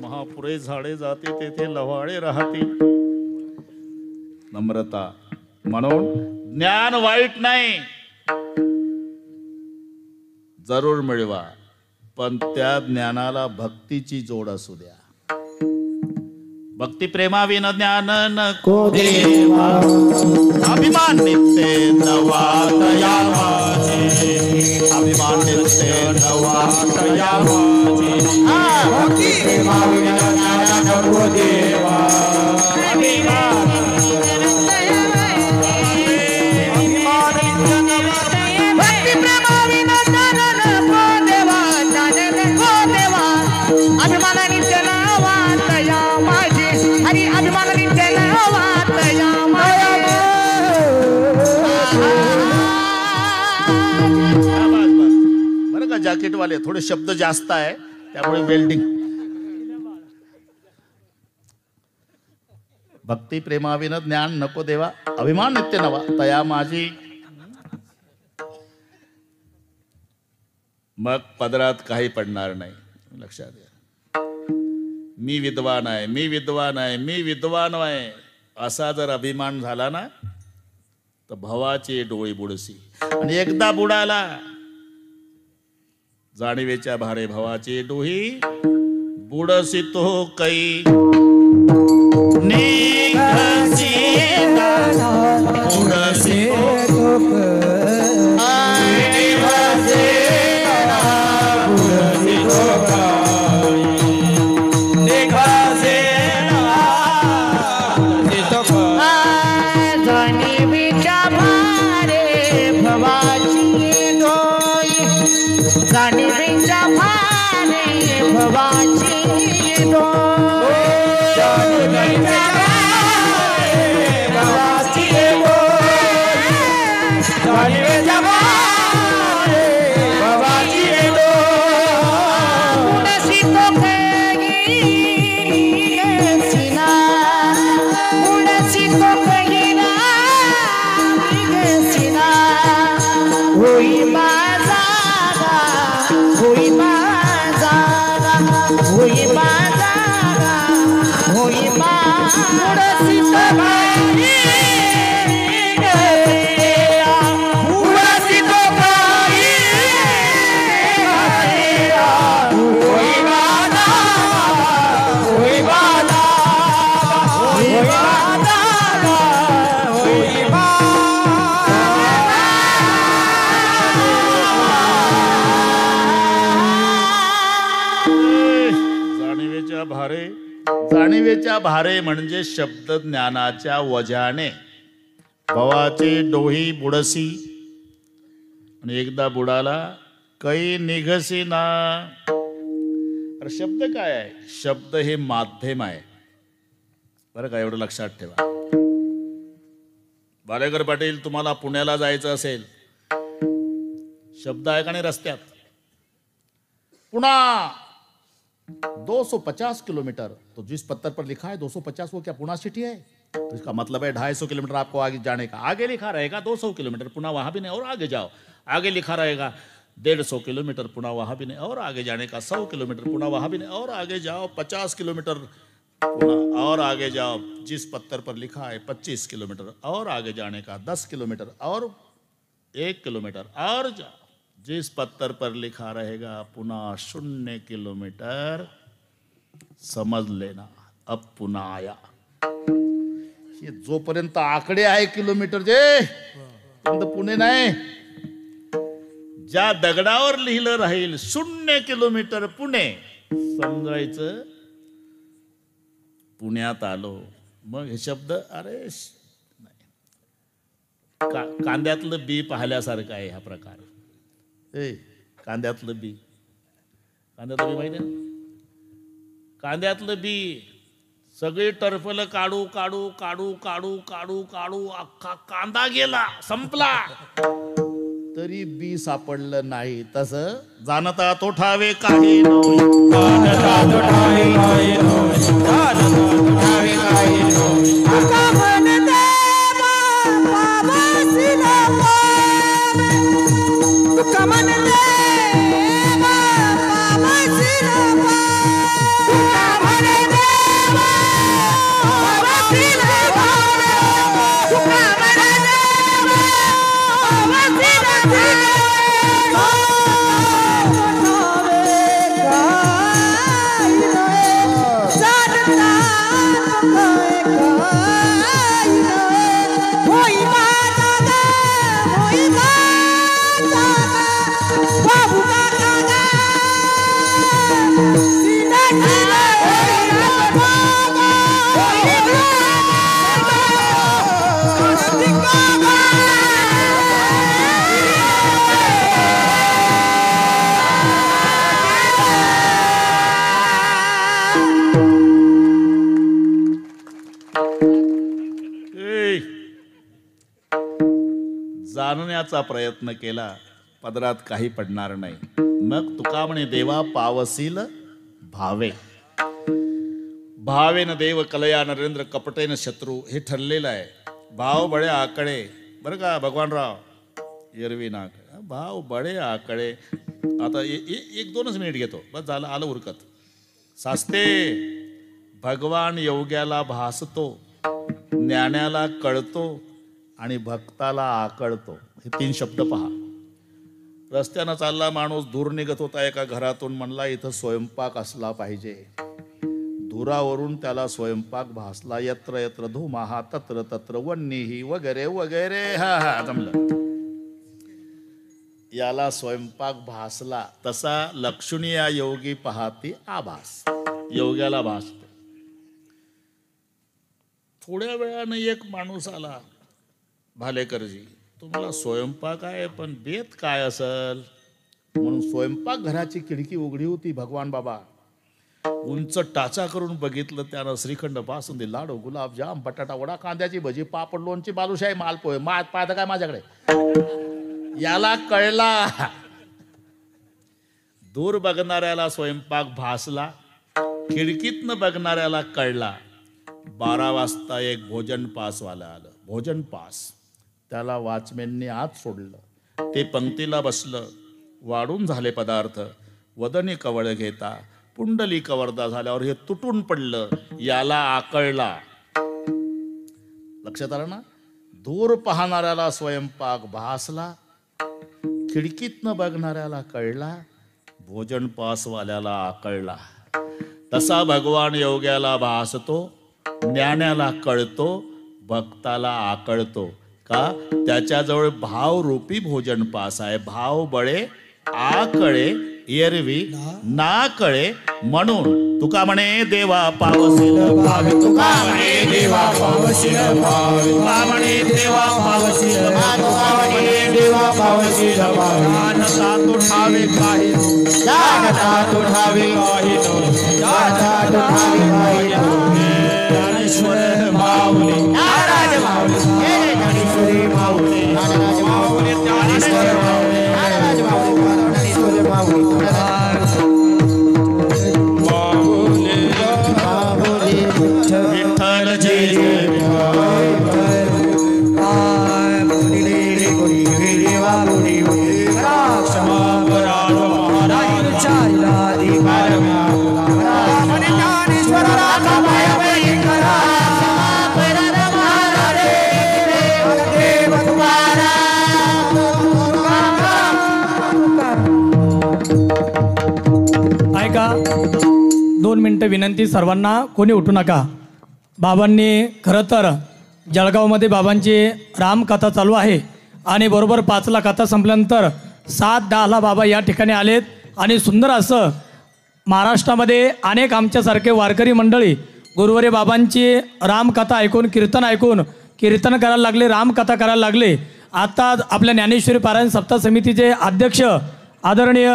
महापुरे झाडे जाते तेथे लवाळे राहते. नम्रता. म्हणून ज्ञान वाईट नाही जरूर मिळवा पण त्या ज्ञानाला भक्तीची जोड असू द्या. भक्ती प्रेमाविन ज्ञान नको देवा. अभिमान नित्य नवा तया माझे. अभिमान नित्य नवा तया माझे. भक्ती प्रेमाविन ज्ञान नको देवा. जॅकेट वाले थोडे शब्द जास्त आहे त्यामुळे वेल्डिंग. भक्ती प्रेमाविन ज्ञान नको देवा. अभिमान नित्य नवा तया माझी. मग पदरात काही पडणार नाही. लक्षात घ्या. मी विद्वान आहे मी विद्वान आहे मी विद्वान आहे असा जर अभिमान झाला ना तर भवाचे डोळे बुडसी. आणि एकदा बुडाला जाणीवेच्या भारे भवाचे डोही बुडसी तो कै. निघसी बुडसी
होई माझा होई माझा होई माझा होई माझी बाई उडासी तो बाई होई माझा होई माझा होई माझा होई
जाणीवेच्या भारे म्हणजे शब्द ज्ञानाच्या वजाने भवाचे डोही बुडसी आणि एकदा बुडाला कै निघसी ना. अरे शब्द काय आहे? शब्द हे माध्यम आहे बरं का, एवढं लक्षात ठेवा. बालेकर पाटील, तुम्हाला पुण्याला जायचं असेल, शब्द आहे का नाही रस्त्यात? पुणा 250 किलोमीटर, तो जिस पत्थर पर लिखा है 250 वो क्या पुणे सिटी है? तो इसका मतलब है 250 किलोमीटर आपको आगे जाने का. आगे लिखा रहेगा 200 किलोमीटर, पुणे वहां भी नहीं और आगे जाओ. आगे लिखा रहेगा 150 किलोमीटर, पुणे वहां भी नहीं और आगे जाने का. 100 किलोमीटर, पुणे वहां भी नहीं और आगे जाओ. 50 किलोमीटर पुणे और आगे जाओ. जिस पत्थर पर लिखा है 25 किलोमीटर और आगे जाने का. 10 किलोमीटर और 1 किलोमीटर और जाओ. जिस पत्थर पर लिखा रहेगा पुनः 0 किलोमीटर, समझ लेना अब पुन्हा आया. हे जोपर्यंत आकडे आहे किलोमीटरचे तोपर्यंत पुणे नाही. ज्या दगडावर लिहिलं राहील 0 किलोमीटर पुणे, समजायचं पुण्यात आलो. मग हे शब्द अरे कांद्यातलं बी पाहिल्यासारखं आहे हा प्रकार. कांद्यातलं बी माहिती आहे? कांद्यातलं बी सगळी टरफल काढू काढू काढू काढू काढू काढू अख्खा कांदा गेला, संपला, तरी बी सापडलं नाही. तसं जाणता तो ठावे काही नोय, जाणता तो ठावे काही नोय, जाणता तो ठावे काही नोय. जाणण्याचा प्रयत्न केला, पदरात काही पडणार नाही. मग तुका म्हणे देवा पावसील भावे. भावेन देव कलया नरेंद्र कपटेन शत्रू, हे ठरलेलं आहे. भाव बळे आकडे, बरं का भगवानराव एरवी नाक, भाव बळे आकडे. आता 1-2 मिनिट घेतो, बस झालं, आलं उरकत. सास्ते भगवान योग्याला भासतो, ज्ञानाला कळतो आणि भक्ताला आकळतो. हे 3 शब्द पहा. रस्त्यानं चालला माणूस, धूर निघत होता एका घरातून, म्हणला इथं स्वयंपाक असला पाहिजे. धुरावरून त्याला स्वयंपाक भासला. यत्र यत्र धुमाहा तत्र तत्र वन्नीही वगैरे वगैरे. हा जमलं. याला स्वयंपाक भासला. तसा लक्षणी या योगी पाहती आभास, योग्याला भासतो. थोड्या वेळानं एक माणूस आला, भालेकरजी तुम्हाला स्वयंपाक आहे पण बेत काय असल म्हणून स्वयंपाक घराची खिडकी उघडी होती. भगवान बाबा उंच टाचा करून बघितलं त्यानं. श्रीखंड, बासुंदी, लाडू, गुलाबजाम, बटाटा वडा, कांद्याची भजी, पापड, लोणची, बालुशाही, मालपोहे. पाहता काय माझ्याकडे? याला कळला. दूर बघणाऱ्याला स्वयंपाक भासला, खिडकीतनं बघणाऱ्याला कळला. 12 वाजता एक भोजन पासवाला आलं. भोजन पास त्याला वॉचमॅनने आत सोडलं. ते पंक्तीला बसलं. वाढून झाले पदार्थ. वदनी कवळ घेता पुंडली कवर्दा झाल्यावर हे तुटून पडलं. याला आकळला. लक्षात आलं ना? दूर पाहणाऱ्याला स्वयंपाक भासला, खिडकीतनं बघणाऱ्याला कळला, भोजन पासवाल्याला आकळला. तसा भगवान योग्याला भासतो, ज्ञानाला कळतो, भक्ताला आकळतो. का? त्याच्याजवळ भावरूपी भोजन पास आहे. भाव बळे आकळे एरवी ना कळे, म्हणून तुका म्हणे देवा पावसील भावे. तुका म्हणे देवा पावसील भावे. तुका म्हणे देवा पावसील भावे. देवा पावसील भावे. जानता तुठावे काही, जानता तुठावे काही, जानता तुठावे काही. ज्ञानेश्वर माऊली, नाराज माऊली, ज्ञानेश्वरी माऊली, नाराज माऊली, ज्ञानेश्वर माऊली, नाराज माऊली, ज्ञानेश्वर माऊली. विठ्ठल जय जय
ऐका, 2 मिनिटं विनंती सर्वांना, कोणी उठू नका. बाबांनी खरं तर जळगावमध्ये बाबांची रामकथा चालू आहे आणि बरोबर 5ला कथा संपल्यानंतर 7:10ला बाबा या ठिकाणी आलेत आणि सुंदर असं महाराष्ट्रामध्ये अनेक आमच्यासारखे वारकरी मंडळी गुरुवारी बाबांची रामकथा ऐकून कीर्तन करायला लागले, रामकथा करायला लागले. आता आपल्या ज्ञानेश्वरी पारायण सप्ताह समितीचे अध्यक्ष आदरणीय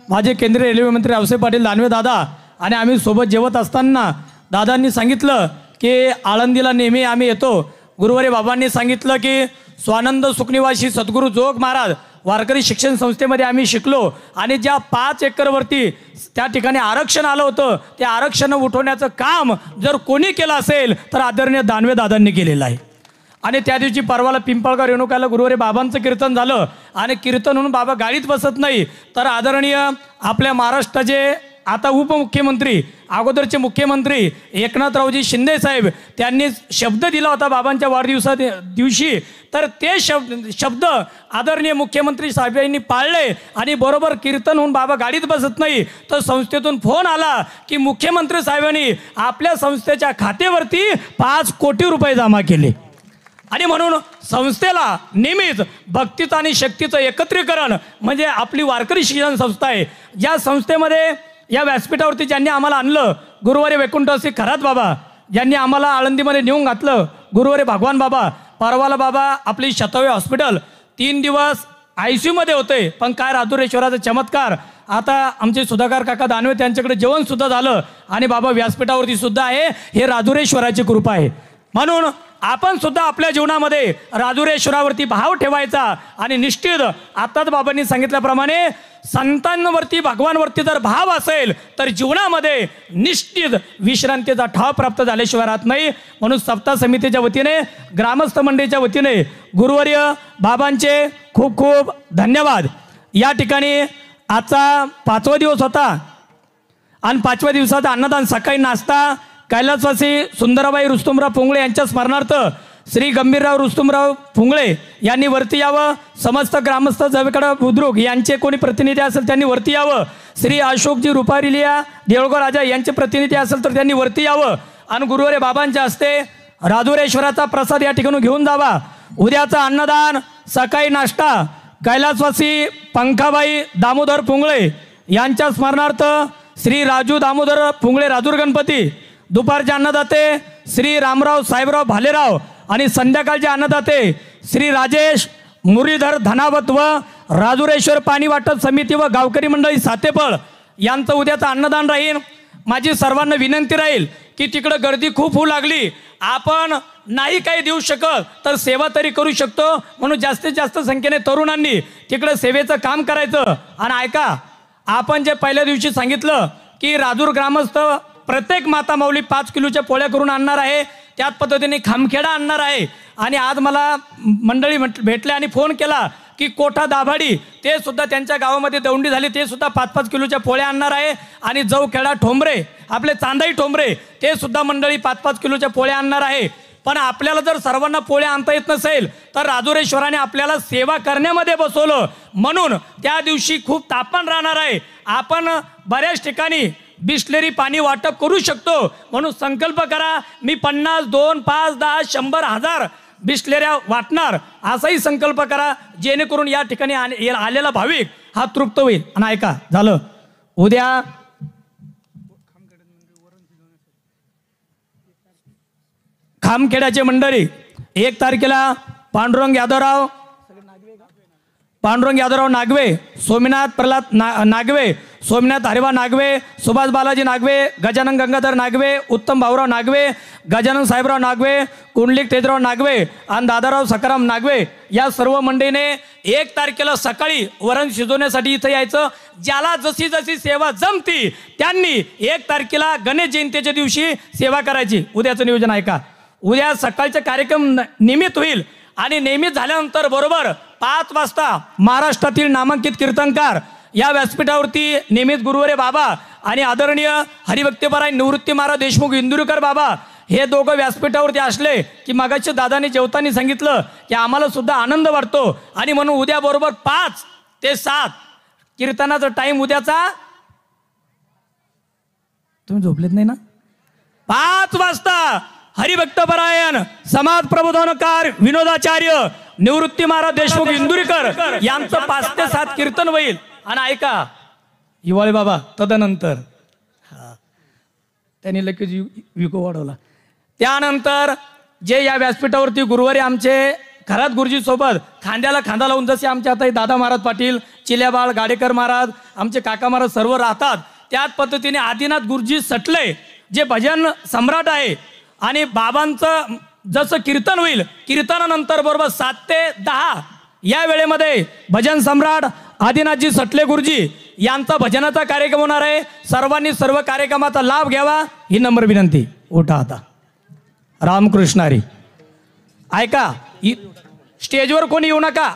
माझे केंद्रीय रेल्वे मंत्री रावसाहेब पाटील दानवे दादा आणि आम्ही सोबत जेवत असताना दादांनी सांगितलं की आळंदीला नेहमी आम्ही येतो. गुरुवारी बाबांनी सांगितलं की स्वानंद सुखनिवासी सद्गुरू जोग महाराज वारकरी शिक्षण संस्थेमध्ये आम्ही शिकलो आणि ज्या 5 एकरवरती त्या ठिकाणी आरक्षण आलं होतं, ते आरक्षण उठवण्याचं काम जर कोणी केलं असेल तर आदरणीय दानवे दादांनी केलेलं आहे. आणि त्या दिवशी परवाला पिंपळगाव रेणुकाला गुरुवारी बाबांचं कीर्तन झालं आणि कीर्तन म्हणून बाबा गाडीत बसत नाही, तर आदरणीय आपल्या महाराष्ट्राचे आता उपमुख्यमंत्री, अगोदरचे मुख्यमंत्री एकनाथरावजी शिंदे साहेब त्यांनी शब्द दिला होता बाबांच्या वाढदिवसा दिवशी, तर ते शब्द आदरणीय मुख्यमंत्री साहेबांनी पाळले आणि बरोबर कीर्तन होऊन बाबा गाडीत बसत नाही, तर संस्थेतून फोन आला की मुख्यमंत्री साहेबांनी आपल्या संस्थेच्या खात्यावरती 5 कोटी रुपये जमा केले. आणि म्हणून संस्थेला नेहमीच भक्तीचं आणि शक्तीचं एकत्रीकरण म्हणजे आपली वारकरी शिक्षण संस्था आहे. ज्या संस्थेमध्ये या व्यासपीठावरती ज्यांनी आम्हाला आणलं, गुरुवारी वैकुंठवासी खरात बाबा ज्यांनी आम्हाला आळंदीमध्ये नेऊन घातलं, गुरुवारी भगवान बाबा, परवाला बाबा आपली शतव्य हॉस्पिटल 3 दिवस ICUमध्ये होते, पण काय राजुरेश्वराचा चमत्कार. आता आमचे सुधाकर काका दानवे त्यांच्याकडे जेवणसुद्धा झालं आणि बाबा व्यासपीठावरती सुद्धा आहे. हे राजुरेश्वराची कृपा आहे. म्हणून आपण सुद्धा आपल्या जीवनामध्ये राजुरेश्वरावरती भाव ठेवायचा आणि निश्चित आताच बाबांनी सांगितल्याप्रमाणे संतांवरती भगवानवरती जर भाव असेल तर जीवनामध्ये निश्चित विश्रांतीचा ठाव प्राप्त झाल्याशिवाय राहत नाही. म्हणून सप्ताह समितीच्या वतीने, ग्रामस्थ मंडळीच्या वतीने गुरुवर्य बाबांचे खूप खूप धन्यवाद. या ठिकाणी आजचा 5वा दिवस होता आणि 5व्या दिवसाचा अन्नदान, सकाळी नाश्ता कैलासवासी सुंदराबाई रुस्तुमराव पुंगळे यांच्या स्मरणार्थ श्री गंभीरराव रुस्तुमराव पुंगळे यांनी वरती यावं. समस्त ग्रामस्थ जवेकडा बुद्रुक यांचे कोणी प्रतिनिधी असेल त्यांनी वरती यावं. श्री अशोकजी रुपारिलिया देऊळगाव राजा यांचे प्रतिनिधी असेल तर त्यांनी वरती यावं आणि गुरुवारी बाबांच्या हस्ते राजुरेश्वराचा प्रसाद या ठिकाणी घेऊन जावा. उद्याचा अन्नदान, सकाळी नाश्ता कैलासवासी पंखाबाई दामोदर पुंगळे यांच्या स्मरणार्थ श्री राजू दामोदर पुंगळे राजूर गणपती, दुपारचे अन्नदाते श्री रामराव साहेबराव भालेराव आणि संध्याकाळचे अन्नदाते श्री राजेश मुरलीधर धनावत व राजुरेश्वर पाणी वाटप समिती व गावकरी मंडळी सातेपळ यांचं उद्याचं अन्नदान राहील. माझी सर्वांना विनंती राहील की तिकडं गर्दी खूप होऊ लागली, आपण नाही काही देऊ शकत तर सेवा तरी करू शकतो, म्हणून जास्तीत जास्त संख्येने तरुणांनी तिकडं सेवेचं काम करायचं. आणि ऐका, आपण जे पहिल्या दिवशी सांगितलं की राजूर ग्रामस्थ प्रत्येक माता माऊली 5 किलोच्या पोळ्या करून आणणार आहे, त्याच पद्धतीने खामखेडा आणणार आहे. आणि आज मला मंडळी भेटले आणि फोन केला की कोठा दाभाडी ते सुद्धा त्यांच्या गावामध्ये दौंडी झाली, ते सुद्धा 5-5 किलोच्या पोळ्या आणणार आहे. आणि जवखेडा ठोंबरे आपले चांदाई ठोंबरे ते सुद्धा मंडळी 5-5 किलोच्या पोळ्या आणणार आहे. पण आपल्याला जर सर्वांना पोळ्या आणता येत नसेल तर राजुरेश्वराने आपल्याला सेवा करण्यामध्ये बसवलं, म्हणून त्या दिवशी खूप तापमान राहणार आहे. आपण बऱ्याच ठिकाणी बिस्लेरी पाणी वाटप करू शकतो, म्हणून संकल्प करा मी 50, 2, 5, 10, 100, 1000 बिस्लेऱ्या वाटणार, असाही संकल्प करा, जेणेकरून या ठिकाणी आलेला भाविक हा तृप्त होईल. आणि ऐका, झालं उद्या खामखेड्याचे मंडळी 1 तारखेला पांडुरंग यादवराव नागवे, सोमनाथ प्रल्हाद नागवे, सोमनाथ हरिबा नागवे, सुभाष बालाजी नागवे, गजानन गंगाधर नागवे, उत्तम भाऊराव नागवे, गजानन साहेबराव नागवे, कुंडलिक तेजराव नागवे आणि दादाराव सकाराम नागवे या सर्व मंडळीने 1 तारखेला सकाळी वरण शिजवण्यासाठी इथं यायचं. ज्याला जशी जशी सेवा जमती त्यांनी 1 तारखेला गणेश जयंतीच्या दिवशी सेवा करायची. उद्याचं नियोजन ऐका, उद्या सकाळचे कार्यक्रम नियमित होईल आणि नियमित झाल्यानंतर बरोबर 5 वाजता महाराष्ट्रातील नामांकित कीर्तनकार या व्यासपीठावरती नियमित गुरुवारे बाबा आणि आदरणीय हरिभक्तपरायण निवृत्ती महाराज देशमुख इंदुरीकर बाबा हे दोघं व्यासपीठावरती असले की मगाशी दादांनी जेवताना सांगितलं की आम्हाला सुद्धा आनंद वाटतो. आणि म्हणून उद्या बरोबर 5 ते 7 कीर्तनाचा टाइम उद्याचा, तुम्ही झोपलेत नाही ना, 5 वाजता हरिभक्तपरायण समाज प्रबोधनकार विनोदाचार्य निवृत्ती महाराज देशमुख इंदुरीकर यांचं 5 ते 7 कीर्तन होईल. आणि ऐका, हिवाळे बाबा तदनंतर त्यांनी लगेच विको वाढवला. त्यानंतर जे या व्यासपीठावरती गुरुवारी आमचे खरात गुरुजी सोबत खांद्याला खांदा लावून जसे आमचे आता दादा महाराज पाटील, चिल्याबाळ गाडेकर महाराज, आमचे काका महाराज सर्व राहतात, त्याच पद्धतीने आदिनाथ गुरुजी सटले जे भजन सम्राट आहे. आणि बाबांचं जसं कीर्तन होईल, कीर्तनानंतर बरोबर 7 ते 10 या वेळेमध्ये भजन सम्राट आदिनाथजी सटले गुरुजी यांचा भजनाचा कार्यक्रम होणार आहे. सर्वांनी सर्व कार्यक्रमाचा लाभ घ्यावा ही नम्र विनंती. उठा आता, रामकृष्ण हरी. ऐका, स्टेजवर कोणी येऊ नका.